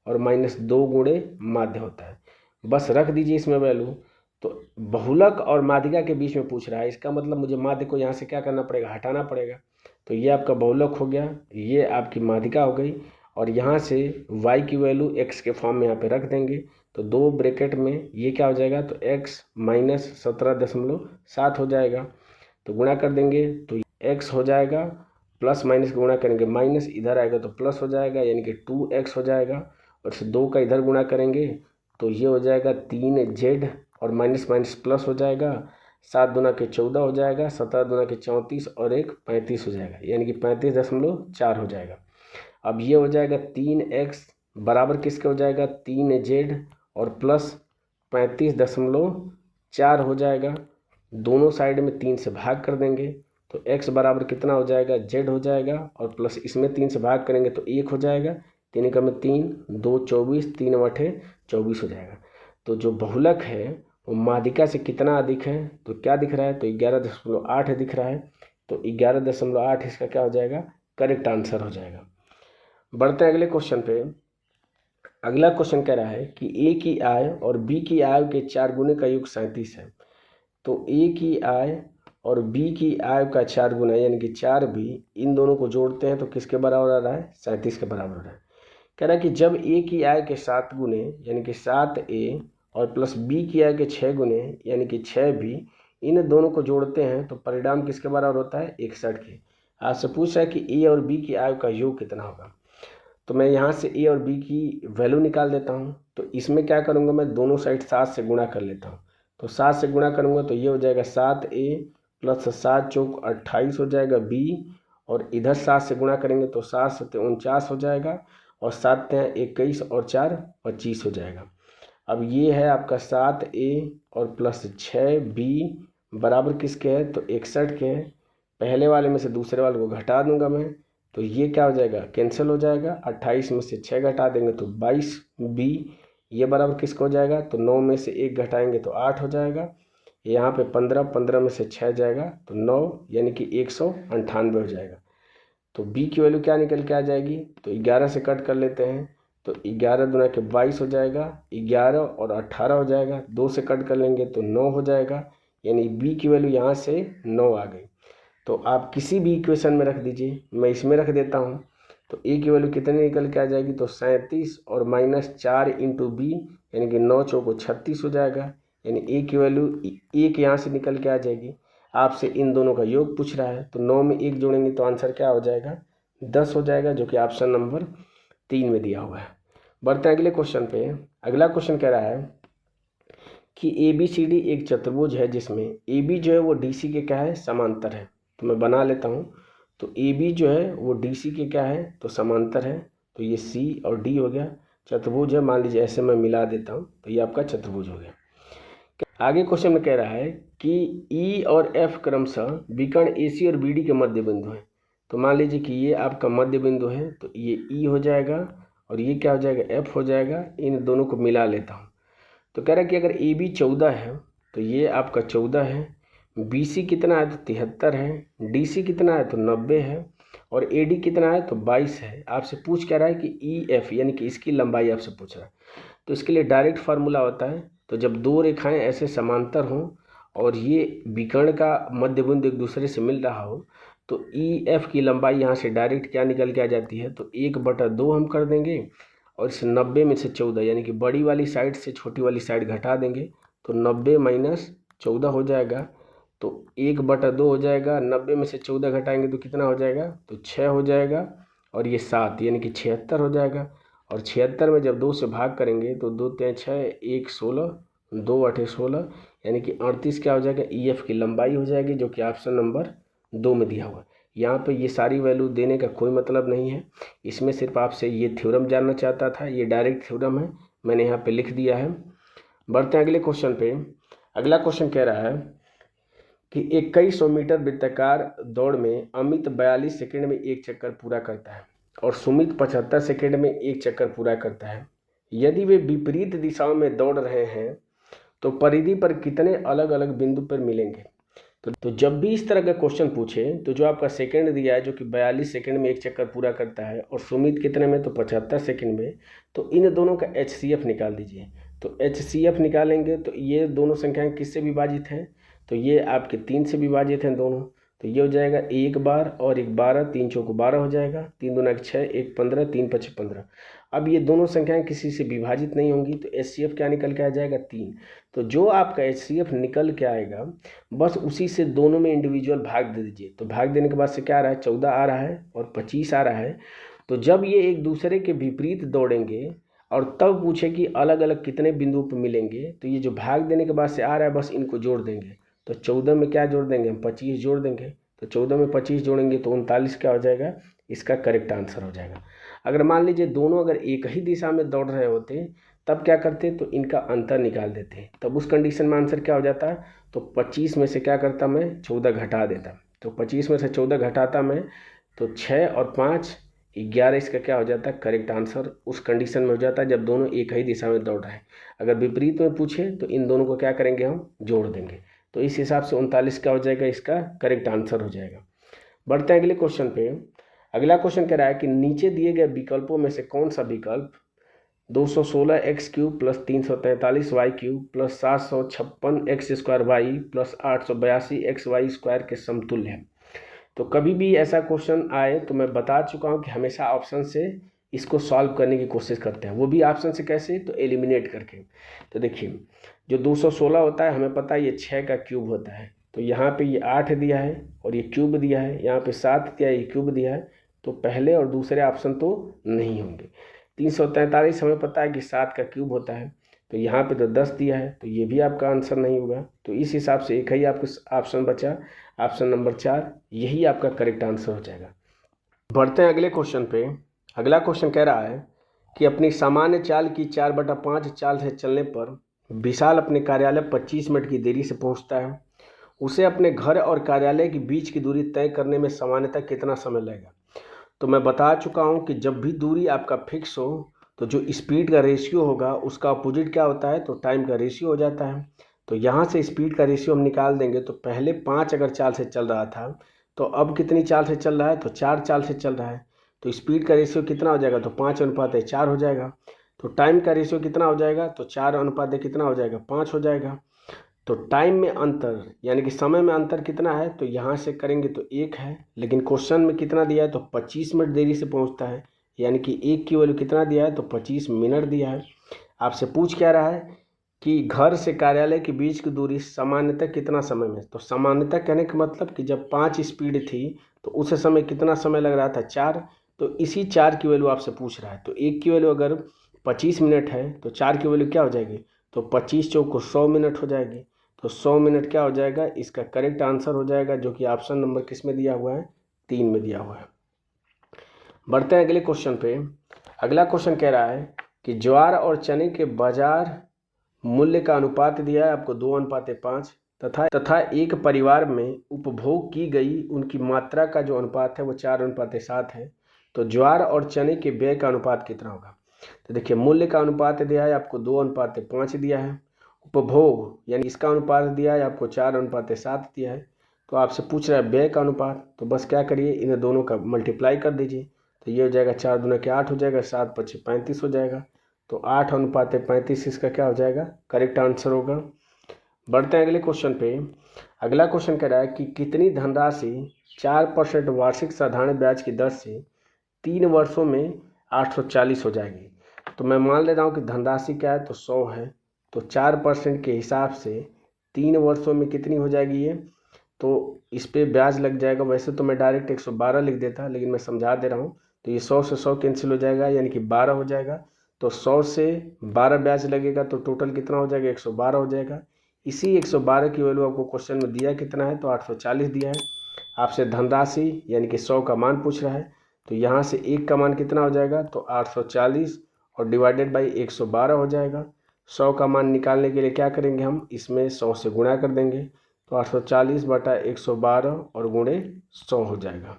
और -2 गुणे माध्य होता है। बस रख दीजिए इसमें वैल्यू। तो बहुलक और माध्यिका के बीच में पूछ रहा है, इसका मतलब मुझे माध्य को यहाँ से क्या करना पड़ेगा, हटाना पड़ेगा। तो ये आपका बहुलक हो गया, ये आपकी माध्यिका हो गई, और यहाँ से y की वैल्यू x के फॉर्म में यहाँ पे रख देंगे। तो 2 ब्रैकेट में ये क्या हो जाएगा, तो x - 17.7 हो जाएगा। तो गुणा कर देंगे तो x हो जाएगा, प्लस माइनस गुणा करेंगे माइनस, इधर आएगा तो प्लस हो जाएगा, यानी कि 2x हो जाएगा। और इसे 2 का इधर गुणा करेंगे तो ये हो जाएगा 3z, और माइनस माइनस प्लस हो जाएगा, 7 दूना के 14 हो जाएगा, 17 दूना के 34, और 1 35 हो जाएगा, यानी कि 35.4 हो जाएगा। अब ये हो जाएगा 3x बराबर किसके हो जाएगा, 3z, और प्लस 35.4 हो जाएगा। दोनों साइड में 3 से भाग कर देंगे तो x बराबर कितना हो जाएगा, z हो जाएगा, और प्लस इसमें 3 से भाग करेंगे तो 1 हो जाएगा, 3 का में 3, 2 24, 3 8 24 हो जाएगा। तो जो बहुलक है वो माध्यिका से कितना अधिक है, तो क्या दिख रहा है, तो 11.8 दिख रहा है। तो 11.8 इसका क्या हो जाएगा, करेक्ट आंसर हो जाएगा। बढ़ते हैं अगले क्वेश्चन पे। अगला क्वेश्चन कह रहा है कि a की आय और b की आय के 4 गुने का योग 37 है। तो a की आय और b की आय का 4 गुना यानी कि 4b, इन दोनों को जोड़ते हैं तो किसके बराबर आ रहा है, 37 के बराबर आ रहा है। कह रहा है कि जब a की आय के 7 गुने यानी कि 7a और प्लस b की आय के 6 गुने यानी कि 6b, इन दोनों को जोड़ते हैं तो परिणाम किसके बराबर होता है, 61 के। आपसे पूछ रहा है कि a और b की आय का योग कितना होगा। तो मैं यहाँ से a और b की वैल्यू निकाल देता हूँ। तो इसमें क्या करूँगा, मैं दोनों साइड 7 से गुणा कर लेता हूँ। तो 7 से गुणा करूँगा तो ये हो जाएगा 7a प्लस 7 चौक 28 हो जाएगा b, और इधर 7 से गुणा करेंगे तो 7 7 49 हो जाएगा, और 7 3 21 और 4 25 हो जाएगा। अब ये है आपका 7a और प्लस 6b बराबर किसके है, तो 61 के है। पहले वाले में से दूसरे वाले को घटा दूंगा मैं, तो ये क्या हो जाएगा, कैंसिल हो जाएगा। 28 में से 6 घटा देंगे तो 22b, ये बराबर किसका हो जाएगा, तो 9 में से 1 घटाएंगे तो 8 हो जाएगा। यहाँ पे 15 में से 6 जाएगा तो 9, यानी कि 198 हो जाएगा। तो b की वैल्यू क्या निकल के आ जाएगी, तो 11 से कट कर लेते हैं तो 11 दूना के 22 हो जाएगा, 11 और 18 हो जाएगा, 2 से कट कर लेंगे तो 9 हो जाएगा, यानी b की वैल्यू यहाँ से 9 आ गई। तो आप किसी भी इक्वेशन में रख दीजिए, मैं इसमें रख देता हूँ। तो a की वैल्यू कितनी निकल के आ जाएगी, तो 37 और -4 इंटू बी, यानी कि 9 चौको 36 हो जाएगा, यानी a की वैल्यू 1 यहाँ से निकल के आ जाएगी। आपसे इन दोनों का योग पूछ रहा है, तो 9 में 1 जोड़ेंगे तो आंसर क्या हो जाएगा, 10 हो जाएगा, जो कि ऑप्शन नंबर 3 में दिया हुआ है। बढ़ते हैं अगले क्वेश्चन पे। अगला क्वेश्चन कह रहा है कि ABCD एक चतुर्भुज है जिसमें AB जो है वो DC के क्या है, समांतर है। तो मैं बना लेता हूँ। तो ए बी जो है वो डी सी के क्या है, तो समांतर है। तो ये सी और डी हो गया चतुर्भुज है। मान लीजिए ऐसे मैं मिला देता हूँ तो ये आपका चतुर्भुज हो गया। आगे क्वेश्चन में कह रहा है कि ई और एफ क्रमशः विकर्ण ए सी और बी डी के मध्य बिंदु है। तो मान लीजिए कि ये आपका मध्य बिंदु है, तो ये ई हो जाएगा और ये क्या हो जाएगा, एफ हो जाएगा। इन दोनों को मिला लेता हूँ तो कह रहा है कि अगर ए बी 14 है तो ये आपका 14 है, बी सी कितना है तो 73 है, डी सी कितना है तो 90 है, और ए डी कितना है तो 22 है। आपसे पूछ क्या रहा है कि ई एफ यानी कि इसकी लंबाई आपसे पूछ रहा है। तो इसके लिए डायरेक्ट फार्मूला होता है, तो जब दो रेखाएं ऐसे समांतर हों और ये विकर्ण का मध्य बिंदु एक दूसरे से मिल रहा हो तो ई एफ की लंबाई यहाँ से डायरेक्ट क्या निकल के आ जाती है, तो 1/2 हम कर देंगे और इस 90 में से 14 यानी कि बड़ी वाली साइड से छोटी वाली साइड घटा देंगे तो 90 - 14 हो जाएगा। तो 1/2 हो जाएगा, 90 में से 14 घटाएंगे तो कितना हो जाएगा, तो 6 हो जाएगा, और ये 7 यानी कि 76 हो जाएगा। और 76 में जब 2 से भाग करेंगे तो 2 × 6 1 16, 2 8 16 यानी कि 38 क्या हो जाएगा, ई एफ की लंबाई हो जाएगी, जो कि ऑप्शन नंबर 2 में दिया हुआ है। यहाँ पे ये सारी वैल्यू देने का कोई मतलब नहीं है, इसमें सिर्फ आपसे ये थ्योरम जानना चाहता था। ये डायरेक्ट थ्योरम है, मैंने यहाँ पे लिख दिया है। बढ़ते हैं अगले क्वेश्चन पे। अगला क्वेश्चन कह रहा है कि 2100 मीटर वृत्ताकार दौड़ में अमित 42 सेकंड में एक चक्कर पूरा करता है और सुमित 75 सेकंड में एक चक्कर पूरा करता है। यदि वे विपरीत दिशाओं में दौड़ रहे हैं तो परिधि पर कितने अलग अलग बिंदु पर मिलेंगे। तो जब भी इस तरह का क्वेश्चन पूछे तो जो आपका सेकंड दिया है जो कि 42 सेकंड में एक चक्कर पूरा करता है और सुमित कितने में, तो 75 सेकंड में, तो इन दोनों का HCF निकाल दीजिए। तो HCF निकालेंगे तो ये दोनों संख्याएं किससे विभाजित हैं, तो ये आपके 3 से विभाजित हैं दोनों। तो ये हो जाएगा 1 बार और 1 12, 3 चौको 12 हो जाएगा, 3 दूना 6, 1 15, 3 5 15। अब ये दोनों संख्याएं किसी से विभाजित नहीं होंगी तो HCF क्या निकल के आ जाएगा, 3। तो जो आपका HCF निकल के आएगा बस उसी से दोनों में इंडिविजुअल भाग दे दीजिए। तो भाग देने के बाद से क्या आ रहा है, 14 आ रहा है और 25 आ रहा है। तो जब ये एक दूसरे के विपरीत दौड़ेंगे और तब पूछे कि अलग अलग कितने बिंदु पर मिलेंगे, तो ये जो भाग देने के बाद से आ रहा है बस इनको जोड़ देंगे। तो 14 में क्या जोड़ देंगे, हम 25 जोड़ देंगे। तो 14 में 25 जोड़ेंगे तो 39 क्या हो जाएगा, इसका करेक्ट आंसर हो जाएगा। अगर मान लीजिए दोनों अगर एक ही दिशा में दौड़ रहे होते तब क्या करते, तो इनका अंतर निकाल देते। तब उस कंडीशन में आंसर क्या हो जाता, तो 25 में से क्या करता मैं, 14 घटा देता। तो 25 में से 14 घटाता मैं तो 6 और 5 11, इसका क्या हो जाता है, करेक्ट आंसर उस कंडीशन में हो जाता है जब दोनों एक ही दिशा में दौड़ रहे हैं। अगर विपरीत में पूछे तो इन दोनों को क्या करेंगे, हम जोड़ देंगे। तो इस हिसाब से 39 क्या हो जाएगा, इसका करेक्ट आंसर हो जाएगा। बढ़ते हैं अगले क्वेश्चन पे। अगला क्वेश्चन कह रहा है कि नीचे दिए गए विकल्पों में से कौन सा विकल्प 216x³ + 343y³ + 756x² + 882xy² के समतुल्य है। तो कभी भी ऐसा क्वेश्चन आए तो मैं बता चुका हूँ कि हमेशा ऑप्शन से इसको सॉल्व करने की कोशिश करते हैं, वो भी ऑप्शन से कैसे, तो एलिमिनेट करके। तो देखिए जो 216 होता है हमें पता है ये 6 का क्यूब होता है, तो यहाँ पे ये 8 दिया है और ये क्यूब दिया है, यहाँ पे 7 दिया है, ये क्यूब दिया है, तो पहले और दूसरे ऑप्शन तो नहीं होंगे। 343 हमें पता है कि 7 का क्यूब होता है, तो यहाँ पे तो 10 दिया है, तो ये भी आपका आंसर नहीं होगा। तो इस हिसाब से एक ही आपका ऑप्शन बचा, ऑप्शन नंबर 4, यही आपका करेक्ट आंसर हो जाएगा। बढ़ते हैं अगले क्वेश्चन पे। अगला क्वेश्चन कह रहा है कि अपनी सामान्य चाल की 4/5 चाल से चलने पर विशाल अपने कार्यालय 25 मिनट की देरी से पहुंचता है। उसे अपने घर और कार्यालय के बीच की दूरी तय करने में सामान्यतः कितना समय लगेगा। तो मैं बता चुका हूं कि जब भी दूरी आपका फिक्स हो तो जो स्पीड का रेशियो होगा उसका अपोजिट क्या होता है, तो टाइम का रेशियो हो जाता है। तो यहाँ से स्पीड का रेशियो हम निकाल देंगे। तो पहले 5 अगर चाल से चल रहा था तो अब कितनी चाल से चल रहा है, तो 4 चाल से चल रहा है। तो स्पीड का रेशियो कितना हो जाएगा, तो 5:4 हो जाएगा। तो टाइम का रेशियो कितना हो जाएगा, तो 4:, कितना हो जाएगा, 5 हो जाएगा। तो टाइम में अंतर यानी कि समय में अंतर कितना है, तो यहाँ से करेंगे तो 1 है, लेकिन क्वेश्चन में कितना दिया है, तो 25 मिनट देरी से पहुँचता है, यानी कि 1 की वैल्यू कितना दिया है, तो 25 मिनट दिया है। आपसे पूछ क्या रहा है कि घर से कार्यालय के बीच की दूरी सामान्यतः कितना समय में। तो सामान्यतः कहने का मतलब कि जब 5 स्पीड थी तो उस समय कितना समय लग रहा था, 4। तो इसी 4 की वैल्यू आपसे पूछ रहा है। तो 1 की वैल्यू अगर 25 मिनट है तो 4 की वैल्यू क्या हो जाएगी, तो 25 चौको 100 मिनट हो जाएगी। तो 100 मिनट क्या हो जाएगा, इसका करेक्ट आंसर हो जाएगा, जो कि ऑप्शन नंबर किस में दिया हुआ है, 3 में दिया हुआ है। बढ़ते हैं अगले क्वेश्चन पे। अगला क्वेश्चन कह रहा है कि ज्वार और चने के बाजार मूल्य का अनुपात दिया है आपको 2:5 तथा एक परिवार में उपभोग की गई उनकी मात्रा का जो अनुपात है वो 4:7 है। तो ज्वार और चने के व्यय का अनुपात कितना होगा? तो देखिए, मूल्य का अनुपात दिया है आपको 2:5 दिया है, उपभोग यानी इसका अनुपात दिया है आपको 4:7 दिया है। तो आपसे पूछ रहा है व्यय का अनुपात, तो बस क्या करिए, इन्हें दोनों का मल्टीप्लाई कर दीजिए। तो ये हो जाएगा 4 दूना के 8 हो जाएगा, 7 पच्चे 35 हो जाएगा। तो 8:35 इसका क्या हो जाएगा? करेक्ट आंसर होगा। बढ़ते हैं अगले क्वेश्चन पे। अगला क्वेश्चन कह रहा है कि कितनी धनराशि 4% वार्षिक साधारण ब्याज की दर से 3 वर्षों में 840 हो जाएगी। तो मैं मान ले रहा हूँ कि धनराशि क्या है, तो 100 है। तो 4% के हिसाब से 3 वर्षों में कितनी हो जाएगी ये? तो इस पे ब्याज लग जाएगा। वैसे तो मैं डायरेक्ट 112 लिख देता, लेकिन मैं समझा दे रहा हूँ। तो ये 100 से 100 कैंसिल हो जाएगा, यानी कि 12 हो जाएगा। तो 100 से 12 ब्याज लगेगा, तो टोटल कितना हो जाएगा? 112 हो जाएगा। इसी 112 की वैल्यू आपको क्वेश्चन में दिया कितना है? तो 840 दिया है। आपसे धनराशि यानी कि 100 का मान पूछ रहा है। तो यहाँ से 1 का मान कितना हो जाएगा? तो 840 और डिवाइडेड बाई 112 हो जाएगा। 100 का मान निकालने के लिए क्या करेंगे हम? इसमें 100 से गुणा कर देंगे। तो 840 बटा 112 और गुणे 100 हो जाएगा।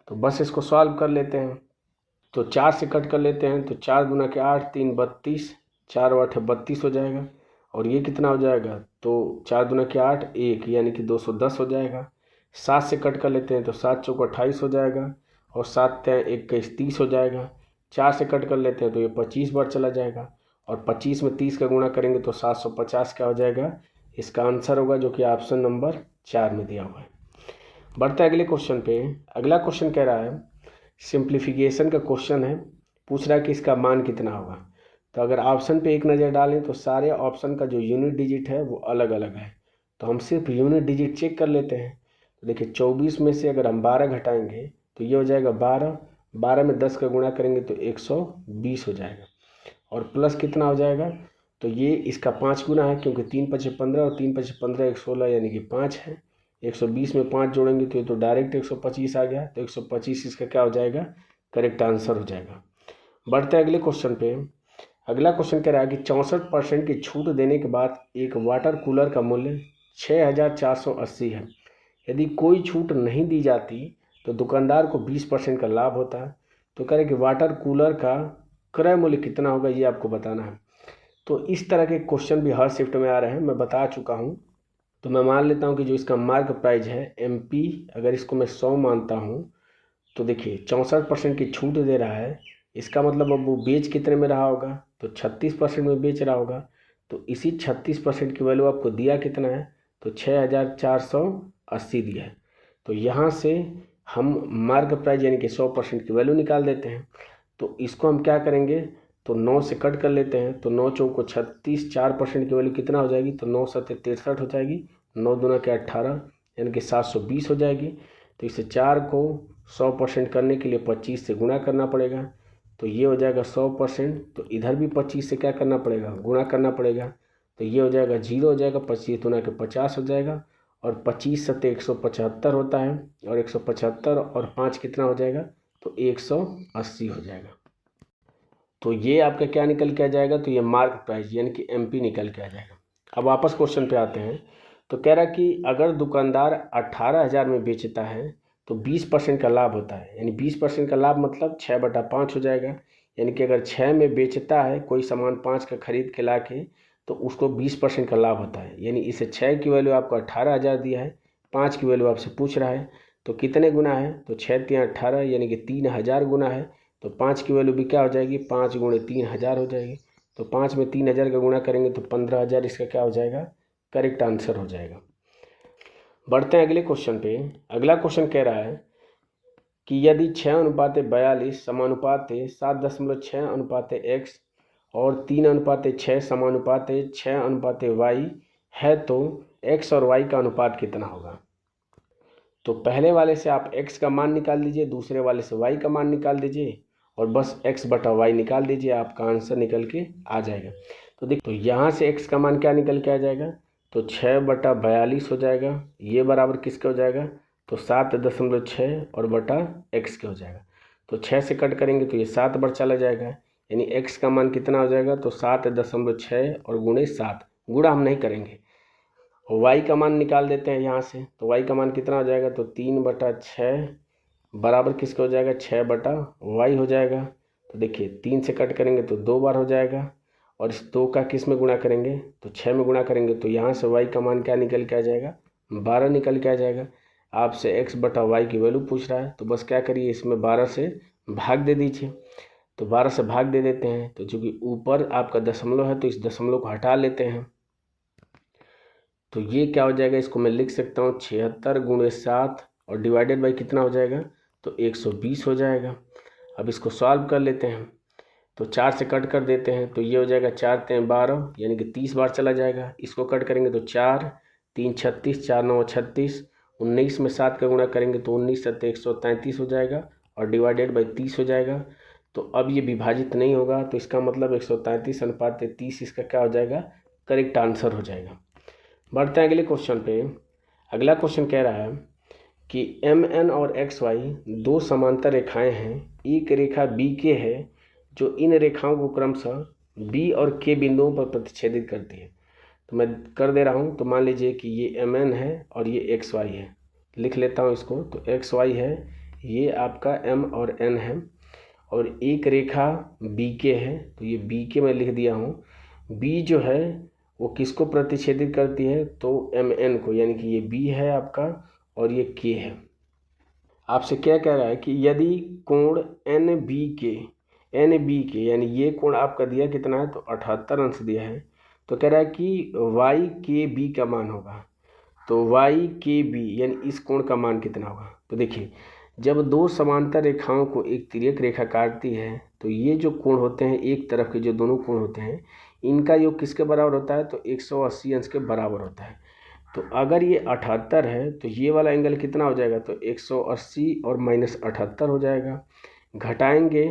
तो बस इसको सॉल्व कर लेते हैं। तो 4 से कट कर लेते हैं। तो 4 दूना के 8, 3 32, 4 और 8 32 हो जाएगा। और ये कितना हो जाएगा? तो 4 दूना के 8, 1 यानी कि 210 हो जाएगा। 7 से कट कर लेते हैं। तो 7 चौक 28 हो जाएगा और 7 तिया 21 30 हो जाएगा। 4 से कट कर लेते हैं तो ये 25 बार चला जाएगा और 25 में 30 का गुणा करेंगे तो 750 क्या हो जाएगा? इसका आंसर होगा, जो कि ऑप्शन नंबर 4 में दिया हुआ है। बढ़ते हैं अगले क्वेश्चन पे। अगला क्वेश्चन कह रहा है, सिंप्लीफिकेशन का क्वेश्चन है, पूछ रहा है कि इसका मान कितना होगा। तो अगर ऑप्शन पे एक नज़र डालें तो सारे ऑप्शन का जो यूनिट डिजिट है वो अलग अलग है। तो हम सिर्फ यूनिट डिजिट चेक कर लेते हैं। तो देखिए, 24 में से अगर हम 12 घटाएंगे तो ये हो जाएगा 12। 12 में 10 का गुणा करेंगे तो 120 हो जाएगा। और प्लस कितना हो जाएगा? तो ये इसका 5 गुना है, क्योंकि 3 पचे 15 और 3 पचे 15 116 यानी कि 5 है। 120 में 5 जोड़ेंगे तो ये तो डायरेक्ट 125 आ गया। तो 125 इसका क्या हो जाएगा? करेक्ट आंसर हो जाएगा। बढ़ते हैं अगले क्वेश्चन पे। अगला क्वेश्चन कह रहा है कि 64% की छूट देने के बाद एक वाटर कूलर का मूल्य 6480 है। यदि कोई छूट नहीं दी जाती तो दुकानदार को 20% का लाभ होता है। तो कह रहे कि वाटर कूलर का क्रय मूल्य कितना होगा, ये आपको बताना है। तो इस तरह के क्वेश्चन भी हर शिफ्ट में आ रहे हैं, मैं बता चुका हूँ। तो मैं मान लेता हूँ कि जो इसका मार्क प्राइस है MP, अगर इसको मैं 100 मानता हूँ, तो देखिए 64% की छूट दे रहा है। इसका मतलब अब वो बेच कितने में रहा होगा? तो 36% में बेच रहा होगा। तो इसी 36% की वैल्यू आपको दिया कितना है? तो 6480 दिया है। तो यहाँ से हम मार्क प्राइस यानी कि 100% की वैल्यू निकाल देते हैं। तो इसको हम क्या करेंगे? तो 9 से कट कर लेते हैं। तो 9 चौको 36, 4% की वैल्यू कितना हो जाएगी? तो 9 सत्ते 63 हो जाएगी। 9 दूना के 18 यानी कि 720 हो जाएगी। तो इसे 4 को 100% करने के लिए 25 से गुणा करना पड़ेगा। तो ये हो जाएगा 100%। तो इधर भी 25 से क्या करना पड़ेगा? गुणा करना पड़ेगा। तो ये हो जाएगा 0 हो जाएगा। 25 दूना के 50 हो जाएगा और 25 सत्ते 175 होता है। और 175 और 5 कितना हो जाएगा? तो 180 हो जाएगा। तो ये आपका क्या निकल के आ जाएगा? तो ये मार्क प्राइस यानी कि MP निकल के आ जाएगा। अब वापस क्वेश्चन पे आते हैं। तो कह रहा कि अगर दुकानदार 18,000 में बेचता है तो 20% का लाभ होता है। यानी 20% का लाभ मतलब 6/5 हो जाएगा। यानी कि अगर 6 में बेचता है कोई सामान 5 का खरीद के ला के, तो उसको 20% का लाभ होता है। यानी इसे 6 की वैल्यू आपको 18,000 दिया है, 5 की वैल्यू आपसे पूछ रहा है। तो कितने गुना है? तो 6 तिया 18 यानी कि 3000 गुना है। तो 5 की वैल्यू भी क्या हो जाएगी? 5 गुणे 3000 हो जाएगी। तो 5 में 3000 का गुणा करेंगे तो 15,000 इसका क्या हो जाएगा? करेक्ट आंसर हो जाएगा। बढ़ते हैं अगले क्वेश्चन पे। अगला क्वेश्चन कह रहा है कि यदि 6:42 समानुपात 7.6:x और 3:6 समानुपात 6:y है तो x और y का अनुपात कितना होगा? तो पहले वाले से आप x का मान निकाल दीजिए, दूसरे वाले से y का मान निकाल दीजिए और बस x/y निकाल दीजिए, आपका आंसर निकल के आ जाएगा। तो देखिए, तो यहाँ से x का मान क्या निकल के आ जाएगा? तो 6/42 हो जाएगा। ये बराबर किसका हो जाएगा? तो 7.6 और बटा x के हो जाएगा। तो 6 से कट करेंगे तो ये 7 बार चला जाएगा, यानी x का मान कितना हो जाएगा, तो 7.6 और गुणे 7, गुणा हम नहीं करेंगे। y का मान निकाल देते हैं यहाँ से, तो y का मान कितना हो जाएगा, तो 3/6 बराबर किसका हो जाएगा, 6/y हो जाएगा। तो देखिए 3 से कट करेंगे तो 2 बार हो जाएगा, और इस 2 का किस में गुणा करेंगे, तो 6 में गुणा करेंगे, तो यहाँ से y का मान क्या निकल के आ जाएगा, 12 निकल के आ जाएगा। आपसे x/y की वैल्यू पूछ रहा है, तो बस क्या करिए, इसमें 12 से भाग दे दीजिए। तो 12 से भाग दे देते हैं, तो चूँकि ऊपर आपका दशमलव है तो इस दशमलव को हटा लेते हैं। तो ये क्या हो जाएगा, इसको मैं लिख सकता हूँ 76 गुणे 7 और डिवाइडेड बाई कितना हो जाएगा, तो 120 हो जाएगा। अब इसको सॉल्व कर लेते हैं, तो 4 से कट कर देते हैं, तो ये हो जाएगा 4 × 12 यानी कि 30 बार चला जाएगा। इसको कट करेंगे तो 4 3 36, 4 9 36, 19 में 7 का गुणा करेंगे तो 19 7 133 हो जाएगा और डिवाइडेड बाई 30 हो जाएगा। तो अब ये विभाजित नहीं होगा, तो इसका मतलब 133/30 इसका क्या हो जाएगा, करेक्ट आंसर हो जाएगा। बढ़ते हैं अगले क्वेश्चन पे। अगला क्वेश्चन कह रहा है कि MN और XY दो समांतर रेखाएं हैं, एक रेखा BK है जो इन रेखाओं को क्रमशः B और K बिंदुओं पर प्रतिच्छेदित करती है। तो मैं कर दे रहा हूँ, तो मान लीजिए कि ये MN है और ये XY है, लिख लेता हूँ इसको। तो XY है, ये आपका M और N है, और एक रेखा BK है, तो ये BK मैं लिख दिया हूँ। B जो है वो किसको प्रतिच्छेदित करती है, तो MN को, यानी कि ये B है आपका और ये K है। आपसे क्या कह रहा है कि यदि कोण NBK यानी ये कोण आपका दिया कितना है, तो 78 अंश दिया है। तो कह रहा है कि YKB का मान होगा, तो YKB यानी इस कोण का मान कितना होगा। तो देखिए, जब दो समांतर रेखाओं को एक तिर्यक रेखा काटती है तो ये जो कोण होते हैं, एक तरफ के जो दोनों कोण होते हैं, इनका योग किसके बराबर होता है, तो 180 अंश के बराबर होता है। तो अगर ये 78 है तो ये वाला एंगल कितना हो जाएगा, तो 180 और -78 हो जाएगा। घटाएंगे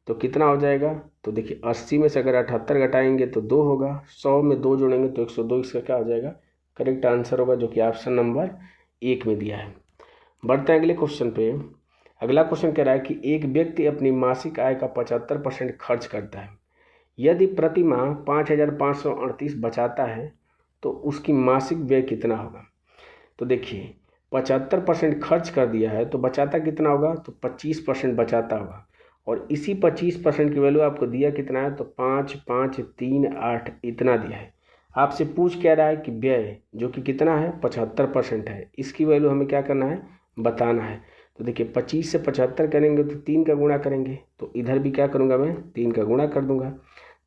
तो कितना हो जाएगा, तो देखिए 80 में से अगर 78 घटाएंगे तो 2 होगा, 100 में 2 जोड़ेंगे तो 102, इसका क्या हो जाएगा, करेक्ट आंसर होगा, जो कि ऑप्शन नंबर 1 में दिया है। बढ़ते हैं अगले क्वेश्चन पे। अगला क्वेश्चन कह रहा है कि एक व्यक्ति अपनी मासिक आय का 75% खर्च करता है। यदि प्रति माह 5538 बचाता है तो उसकी मासिक व्यय कितना होगा। तो देखिए 75% खर्च कर दिया है तो बचाता कितना होगा, तो 25% बचाता होगा, और इसी 25% की वैल्यू आपको दिया कितना है, तो 5 5 3 8 इतना दिया है। आपसे पूछ क्या रहा है कि व्यय जो कि कितना है, 75% है, इसकी वैल्यू हमें क्या करना है, बताना है। तो देखिए 25 से 75 करेंगे तो 3 का गुणा करेंगे, तो इधर भी क्या करूँगा, मैं 3 का गुणा कर दूंगा।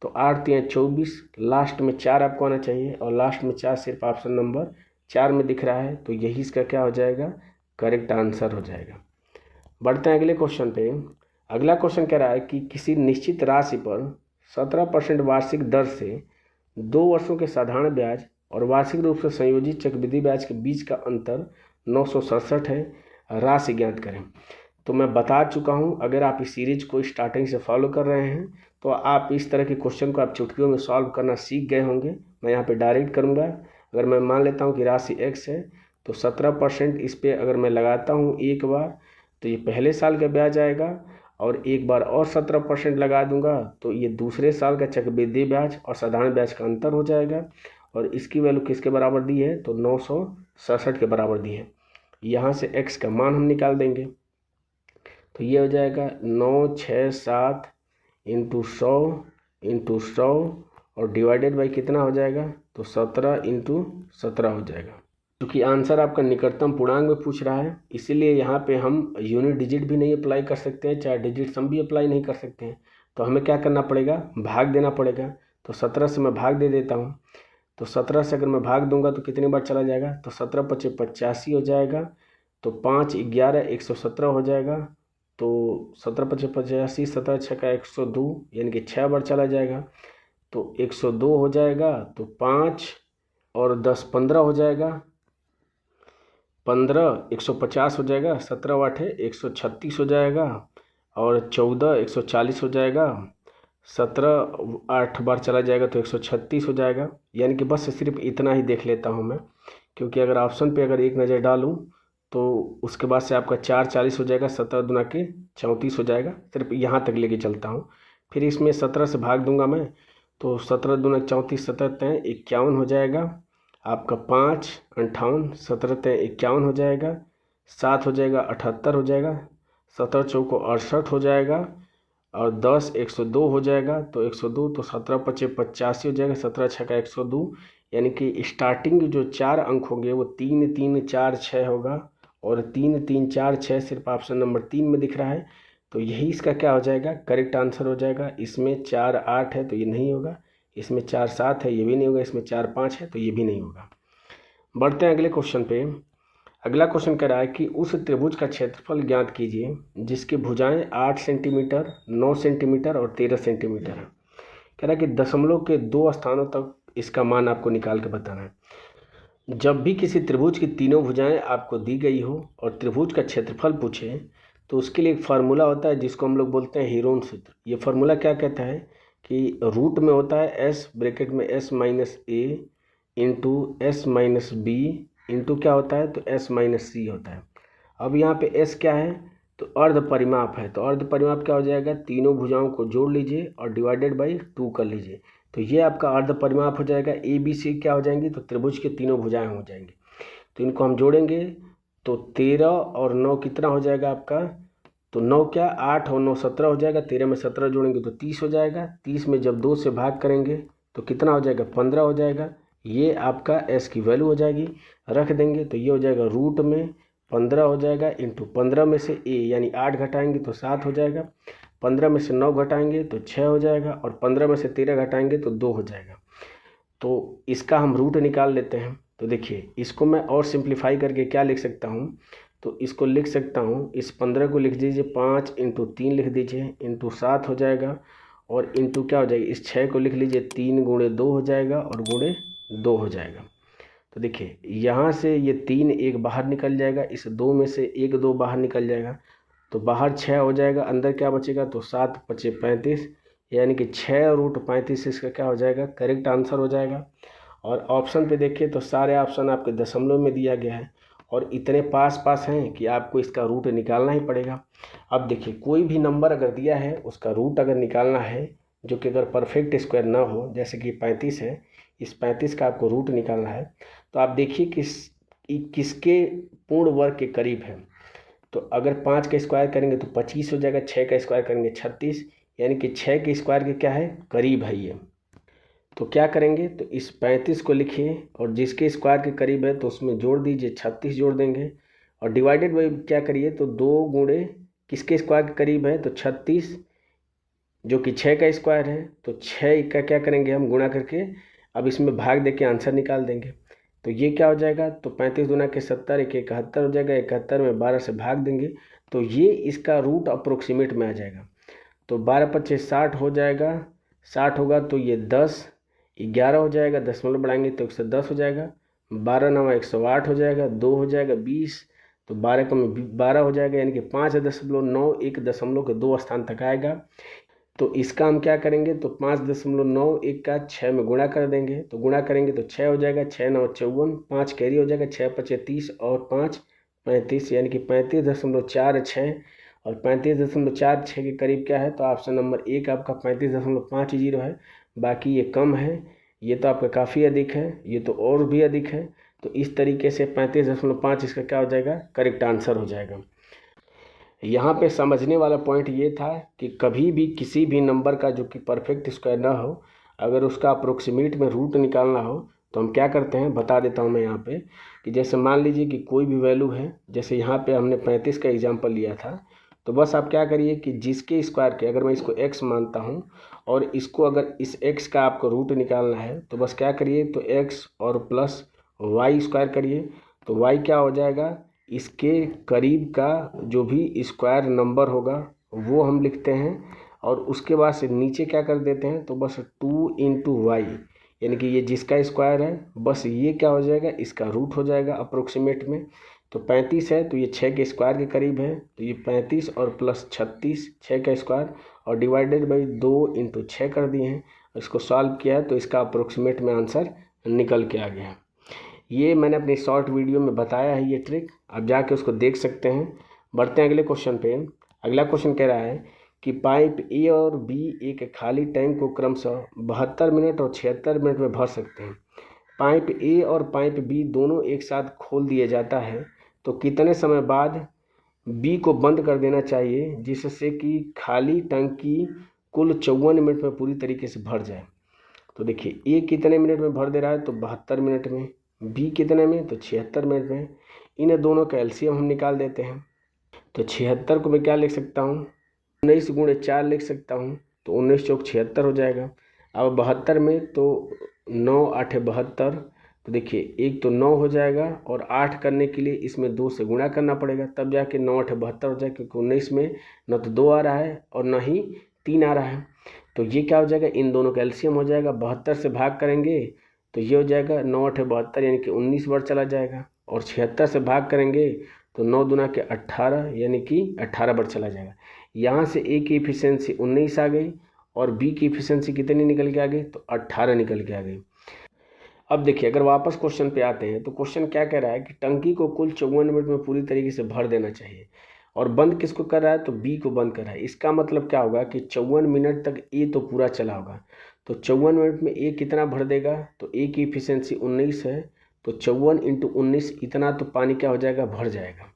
तो 8 3 24, लास्ट में 4 आपको आना चाहिए, और लास्ट में 4 सिर्फ ऑप्शन नंबर 4 में दिख रहा है, तो यही इसका क्या हो जाएगा, करेक्ट आंसर हो जाएगा। बढ़ते हैं अगले क्वेश्चन पे। अगला क्वेश्चन कह रहा है कि किसी निश्चित राशि पर 17% वार्षिक दर से 2 वर्षों के साधारण ब्याज और वार्षिक रूप से संयोजित चक्रवृद्धि ब्याज के बीच का अंतर 967 है, राशि ज्ञात करें। तो मैं बता चुका हूं, अगर आप इस सीरीज को स्टार्टिंग से फॉलो कर रहे हैं तो आप इस तरह के क्वेश्चन को आप चुटकियों में सॉल्व करना सीख गए होंगे। मैं यहाँ पे डायरेक्ट करूँगा। अगर मैं मान लेता हूँ कि राशि x है, तो 17% इस पर अगर मैं लगाता हूँ एक बार, तो ये पहले साल का ब्याज आएगा, और एक बार और 17% लगा दूंगा तो ये दूसरे साल का चक्रवृद्धि ब्याज और साधारण ब्याज का अंतर हो जाएगा। और इसकी वैल्यू किसके बराबर दी है, तो 967 के बराबर दी है। यहाँ से x का मान हम निकाल देंगे, तो ये हो जाएगा 967 × 100 और डिवाइडेड बाई कितना हो जाएगा, तो 17 × 17 हो जाएगा। क्योंकि आंसर आपका निकटतम पूर्णांक में पूछ रहा है, इसीलिए यहाँ पे हम यूनिट डिजिट भी नहीं अप्लाई कर सकते हैं, चाहे डिजिट सम भी अप्लाई नहीं कर सकते हैं। तो हमें क्या करना पड़ेगा, भाग देना पड़ेगा। तो 17 से मैं भाग दे देता हूँ, तो 17 से अगर मैं भाग दूंगा तो कितनी बार चला जाएगा, तो 17 × 5 = 85 हो जाएगा, तो 5 11 117 हो जाएगा। तो 17 × 5 = 85, 17 6 का 102 यानी कि 6 बार चला जाएगा, तो 102 हो जाएगा। तो 5 और 10 15 हो जाएगा, 15 150 हो जाएगा, 17 8 136 हो जाएगा, और 14 140 हो जाएगा, 17 8 बार चला जाएगा तो 136 हो जाएगा। यानी कि बस सिर्फ इतना ही देख लेता हूँ मैं, क्योंकि अगर ऑप्शन पे अगर एक नज़र डालूँ तो उसके बाद से आपका 4 40 हो जाएगा, 17 दूना के 34 हो जाएगा। सिर्फ यहाँ तक लेके चलता हूँ, फिर इसमें 17 से भाग दूंगा मैं, तो 17 दूना 34, 17 तय 51 हो जाएगा आपका। 5 58, 17 तय 51 हो जाएगा। 7 हो जाएगा 78 हो जाएगा। 17 चौको 68 हो जाएगा। और 10 102 हो जाएगा, तो 102, तो 17 पचे 85 हो जाएगा। 17 छक्का 102, यानी कि स्टार्टिंग जो 4 अंक होंगे वो 3 3 4 6 होगा, और 3 3 4 6 सिर्फ ऑप्शन नंबर 3 में दिख रहा है। तो यही इसका क्या हो जाएगा, करेक्ट आंसर हो जाएगा। इसमें 4 8 है तो ये नहीं होगा, इसमें 4 7 है ये भी नहीं होगा, इसमें 4 5 है तो ये भी नहीं होगा। बढ़ते हैं अगले क्वेश्चन पे। अगला क्वेश्चन कह रहा है कि उस त्रिभुज का क्षेत्रफल ज्ञात कीजिए जिसकी भुजाएं 8 सेंटीमीटर, 9 सेंटीमीटर और 13 सेंटीमीटर है। कह रहा है कि दशमलव के 2 स्थानों तक इसका मान आपको निकाल के बताना है। जब भी किसी त्रिभुज की तीनों भुजाएं आपको दी गई हो और त्रिभुज का क्षेत्रफल पूछे, तो उसके लिए एक फार्मूला होता है जिसको हम लोग बोलते हैं हीरोन सूत्र। ये फार्मूला क्या कहता है कि रूट में होता है एस, ब्रैकेट में S minus A into S minus B into क्या होता है, तो एस माइनस सी होता है। अब यहाँ पे एस क्या है, तो अर्ध परिमाप है। तो अर्ध परिमाप क्या हो जाएगा, तीनों भुजाओं को जोड़ लीजिए और डिवाइडेड बाई 2 कर लीजिए, तो ये आपका अर्ध परिमाप हो जाएगा। ए बी सी क्या हो जाएंगी, तो त्रिभुज के तीनों भुजाएं हो जाएंगी। तो इनको हम जोड़ेंगे तो 13 और 9 कितना हो जाएगा आपका, तो 9 क्या 8 और 9 17 हो जाएगा। 13 में 17 जोड़ेंगे तो 30 हो जाएगा। 30 में जब 2 से भाग करेंगे तो कितना हो जाएगा, 15 हो जाएगा। ये आपका एस की वैल्यू हो जाएगी, रख देंगे तो ये हो जाएगा रूट में 15 हो जाएगा इंटू 15 में से ए यानी 8 घटाएंगे तो 7 हो जाएगा। 15 में से 9 घटाएंगे तो 6 हो जाएगा, और 15 में से 13 घटाएंगे तो 2 हो जाएगा। तो इसका हम रूट निकाल लेते हैं। तो देखिए इसको मैं और सिंप्लीफाई करके क्या लिख सकता हूँ, तो इसको लिख सकता हूँ, इस 15 को लिख दीजिए 5 इंटू 3 लिख दीजिए इंटू 7 हो जाएगा, और इंटू क्या हो जाएगा, इस 6 को लिख लीजिए 3 गुणे 2 हो जाएगा और गुणे 2 हो जाएगा। तो देखिए यहाँ से ये 3 एक बाहर निकल जाएगा, इस 2 में से 1 2 बाहर निकल जाएगा, तो बाहर 6 हो जाएगा, अंदर क्या बचेगा, तो 7 पचे 35, यानी कि 6 रूट 35 इसका क्या हो जाएगा, करेक्ट आंसर हो जाएगा। और ऑप्शन पे देखिए तो सारे ऑप्शन आपके दशमलव में दिया गया है, और इतने पास पास हैं कि आपको इसका रूट निकालना ही पड़ेगा। अब देखिए कोई भी नंबर अगर दिया है उसका रूट अगर निकालना है, जो कि अगर परफेक्ट स्क्वायर ना हो, जैसे कि 35 है, इस 35 का आपको रूट निकालना है, तो आप देखिए किसके पूर्ण वर्ग के करीब है। तो अगर 5 का स्क्वायर करेंगे तो 25 हो जाएगा, 6 का स्क्वायर करेंगे 36, यानी कि 6 के स्क्वायर के क्या है, करीब है ये। तो क्या करेंगे, तो इस 35 को लिखिए और जिसके स्क्वायर के करीब है तो उसमें जोड़ दीजिए, 36 जोड़ देंगे, और डिवाइडेड बाई क्या करिए, तो 2 गुणे किसके स्क्वायर के करीब है, तो 36, जो कि 6 का स्क्वायर है। तो 6 का क्या करेंगे हम, गुणा करके अब इसमें भाग दे के आंसर निकाल देंगे। तो ये क्या हो जाएगा, तो 35 दूना के 70, 71 हो जाएगा। 71 में 12 से भाग देंगे तो ये इसका रूट अप्रोक्सीमेट में आ जाएगा। तो 12 पच्चीस 60 हो जाएगा, 60 होगा तो ये 10 11 हो जाएगा, दशमलव बढ़ाएंगे तो 110 हो जाएगा। 12 नवा 108 हो जाएगा, 2 हो जाएगा 20, तो 12 का में 12 हो जाएगा, यानी कि 5.91 दशमलव के 2 स्थान तक आएगा। तो इसका हम क्या करेंगे, तो 5.91 का 6 में गुणा कर देंगे, तो गुणा करेंगे तो 6 हो जाएगा, 6 9 54, 5 कैरी हो जाएगा, 6 पचे 30 और 5 35, यानी कि 35.46, और 35.46 के करीब क्या है, तो ऑप्शन नंबर 1 आपका 35.50 है। बाकी ये कम है, ये तो आपका काफ़ी अधिक है, ये तो और भी अधिक है। तो इस तरीके से 35.5 इसका क्या हो जाएगा, करेक्ट आंसर हो जाएगा। यहाँ पे समझने वाला पॉइंट ये था कि कभी भी किसी भी नंबर का जो कि परफेक्ट स्क्वायर ना हो, अगर उसका अप्रोक्सीमेट में रूट निकालना हो, तो हम क्या करते हैं, बता देता हूँ मैं यहाँ पे, कि जैसे मान लीजिए कि कोई भी वैल्यू है, जैसे यहाँ पे हमने 35 का एग्जांपल लिया था, तो बस आप क्या करिए कि जिसके स्क्वायर के, अगर मैं इसको x मानता हूँ और इसको अगर इस x का आपको रूट निकालना है, तो बस क्या करिए, तो x और प्लस वाई स्क्वायर करिए, तो y क्या हो जाएगा, इसके करीब का जो भी स्क्वायर नंबर होगा वो हम लिखते हैं, और उसके बाद से नीचे क्या कर देते हैं, तो बस 2 इंटू वाई, यानी कि ये जिसका स्क्वायर है बस ये क्या हो जाएगा, इसका रूट हो जाएगा अप्रोक्सीमेट में। तो 35 है तो ये 6 के स्क्वायर के करीब है, तो ये 35 और प्लस 36, 6 का स्क्वायर और डिवाइडेड बाई 2 इंटू 6 कर दिए हैं। इसको सॉल्व किया है तो इसका अप्रोक्सीमेट में आंसर निकल के आ गया है। ये मैंने अपनी शॉर्ट वीडियो में बताया है ये ट्रिक, आप जाके उसको देख सकते हैं। बढ़ते हैं अगले क्वेश्चन पे। अगला क्वेश्चन कह रहा है कि पाइप ए और बी एक खाली टैंक को क्रमशः 72 मिनट और 76 मिनट में भर सकते हैं। पाइप ए और पाइप बी दोनों एक साथ खोल दिया जाता है तो कितने समय बाद बी को बंद कर देना चाहिए जिससे कि खाली टंकी कुल 54 मिनट में पूरी तरीके से भर जाए। तो देखिए ए कितने मिनट में भर दे रहा है, तो 72 मिनट में। बी कितने में, तो 76 मिनट में। इन दोनों का एलसीएम हम निकाल देते हैं। तो 76 को मैं क्या लिख सकता हूँ, 19 गुणे 4 लिख सकता हूँ, तो 19 चौक 76 हो जाएगा। अब 72 में तो 9 8 72, तो देखिए एक तो 9 हो जाएगा और 8 करने के लिए इसमें 2 से गुणा करना पड़ेगा, तब जाके 9 8 72 हो जाएगा, क्योंकि 19 में न तो 2 आ रहा है और न ही 3 आ रहा है। तो ये क्या हो जाएगा, इन दोनों का एलसीएम हो जाएगा। 72 से भाग करेंगे तो ये हो जाएगा 9 8 72 यानी कि 19 बार चला जाएगा, और 76 से भाग करेंगे तो 9 दूना के 18 यानी कि 18 बार चला जाएगा। यहाँ से ए की इफिशियंसी 19 आ गई और बी की इफिशियंसी कितनी निकल के आ गई, तो 18 निकल के आ गई। अब देखिए अगर वापस क्वेश्चन पे आते हैं तो क्वेश्चन क्या कह रहा है कि टंकी को कुल 54 मिनट में पूरी तरीके से भर देना चाहिए, और बंद किसको कर रहा है, तो बी को बंद कर रहा है। इसका मतलब क्या होगा कि 54 मिनट तक ए तो पूरा चला होगा, तो 54 मिनट में ए कितना भर देगा, तो ए की इफिशियंसी 19 है, तो 54 × 19 इतना तो पानी क्या हो जाएगा, भर जाएगा।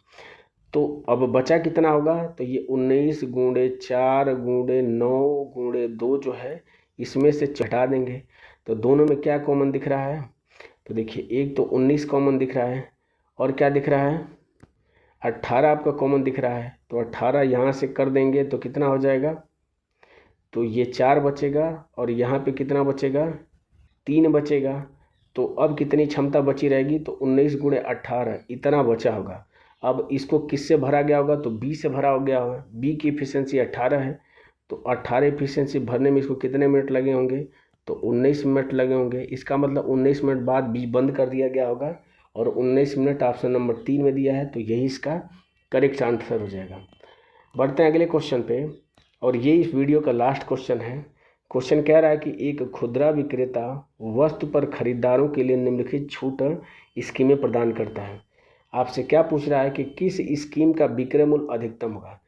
तो अब बचा कितना होगा, तो ये 19 गुणे 4 गुणे 9 गुणे 2 जो है इसमें से घटा देंगे, तो दोनों में क्या कॉमन दिख रहा है, तो देखिए एक तो 19 कॉमन दिख रहा है और क्या दिख रहा है, 18 आपका कॉमन दिख रहा है। तो 18 यहाँ से कर देंगे तो कितना हो जाएगा, तो ये 4 बचेगा और यहाँ पे कितना बचेगा, 3 बचेगा। तो अब कितनी क्षमता बची रहेगी, तो 19 गुणे 18 इतना बचा होगा। अब इसको किससे भरा गया होगा, तो बी से भरा हो गया होगा। बी की इफिशियंसी 18 है, तो 18 इफिशियंसी भरने में इसको कितने मिनट लगे होंगे, तो 19 मिनट लगे होंगे। इसका मतलब 19 मिनट बाद बी बंद कर दिया गया होगा और 19 मिनट ऑप्शन नंबर 3 में दिया है, तो यही इसका करेक्ट आंसर हो जाएगा। बढ़ते हैं अगले क्वेश्चन पे, और ये इस वीडियो का लास्ट क्वेश्चन है। क्वेश्चन कह रहा है कि एक खुदरा विक्रेता वस्तु पर खरीदारों के लिए निम्नलिखित छूट स्कीमें प्रदान करता है। आपसे क्या पूछ रहा है कि किस स्कीम का विक्रय मूल्य अधिकतम होगा।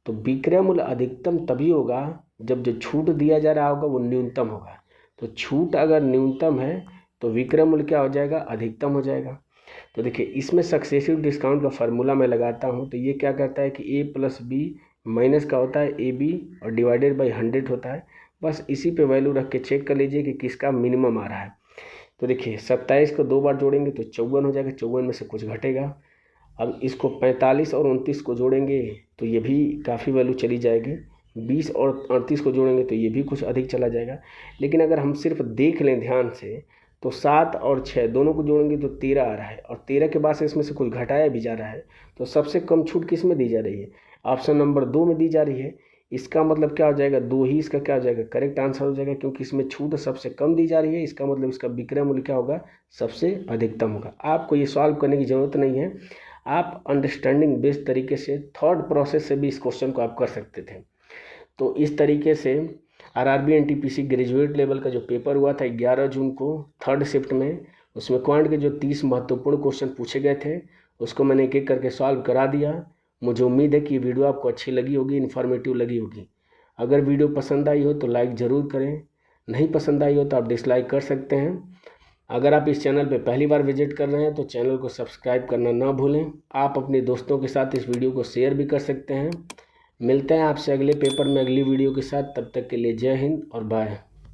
तो विक्रय मूल्य अधिकतम तभी होगा जब जो छूट दिया जा रहा होगा वो न्यूनतम होगा। तो छूट अगर न्यूनतम है तो विक्रय मूल्य क्या हो जाएगा, अधिकतम हो जाएगा। तो देखिए इसमें सक्सेसिव डिस्काउंट का फार्मूला मैं लगाता हूँ, तो ये क्या करता है कि ए प्लस बी माइनस का होता है ए बी और डिवाइडेड बाई 100 होता है। बस इसी पे वैल्यू रख के चेक कर लीजिए कि किसका मिनिमम आ रहा है। तो देखिए 27 को 2 बार जोड़ेंगे तो 54 हो जाएगा, 54 में से कुछ घटेगा। अब इसको 45 और 29 को जोड़ेंगे तो ये भी काफ़ी वैल्यू चली जाएगी। 20 और 38 को जोड़ेंगे तो ये भी कुछ अधिक चला जाएगा। लेकिन अगर हम सिर्फ देख लें ध्यान से तो 7 और 6 दोनों को जोड़ेंगे तो 13 आ रहा है, और 13 के बाद से इसमें से कुछ घटाया भी जा रहा है। तो सबसे कम छूट किस में दी जा रही है, ऑप्शन नंबर 2 में दी जा रही है। इसका मतलब क्या हो जाएगा, 2 ही इसका क्या हो जाएगा, करेक्ट आंसर हो जाएगा, क्योंकि इसमें छूट सबसे कम दी जा रही है। इसका मतलब इसका विक्रय मूल्य क्या होगा, सबसे अधिकतम होगा। आपको ये सॉल्व करने की ज़रूरत नहीं है, आप अंडरस्टैंडिंग बेस्ड तरीके से थर्ड प्रोसेस से भी इस क्वेश्चन को आप कर सकते थे। तो इस तरीके से आरआरबी एनटीपीसी ग्रेजुएट लेवल का जो पेपर हुआ था 11 जून को थर्ड शिफ्ट में, उसमें क्वांट के जो 30 महत्वपूर्ण क्वेश्चन पूछे गए थे उसको मैंने एक एक करके सॉल्व करा दिया। मुझे उम्मीद है कि वीडियो आपको अच्छी लगी होगी, इन्फॉर्मेटिव लगी होगी। अगर वीडियो पसंद आई हो तो लाइक ज़रूर करें, नहीं पसंद आई हो तो आप डिसलाइक कर सकते हैं। अगर आप इस चैनल पर पहली बार विजिट कर रहे हैं तो चैनल को सब्सक्राइब करना ना भूलें। आप अपने दोस्तों के साथ इस वीडियो को शेयर भी कर सकते हैं। मिलते हैं आपसे अगले पेपर में अगली वीडियो के साथ, तब तक के लिए जय हिंद और बाय।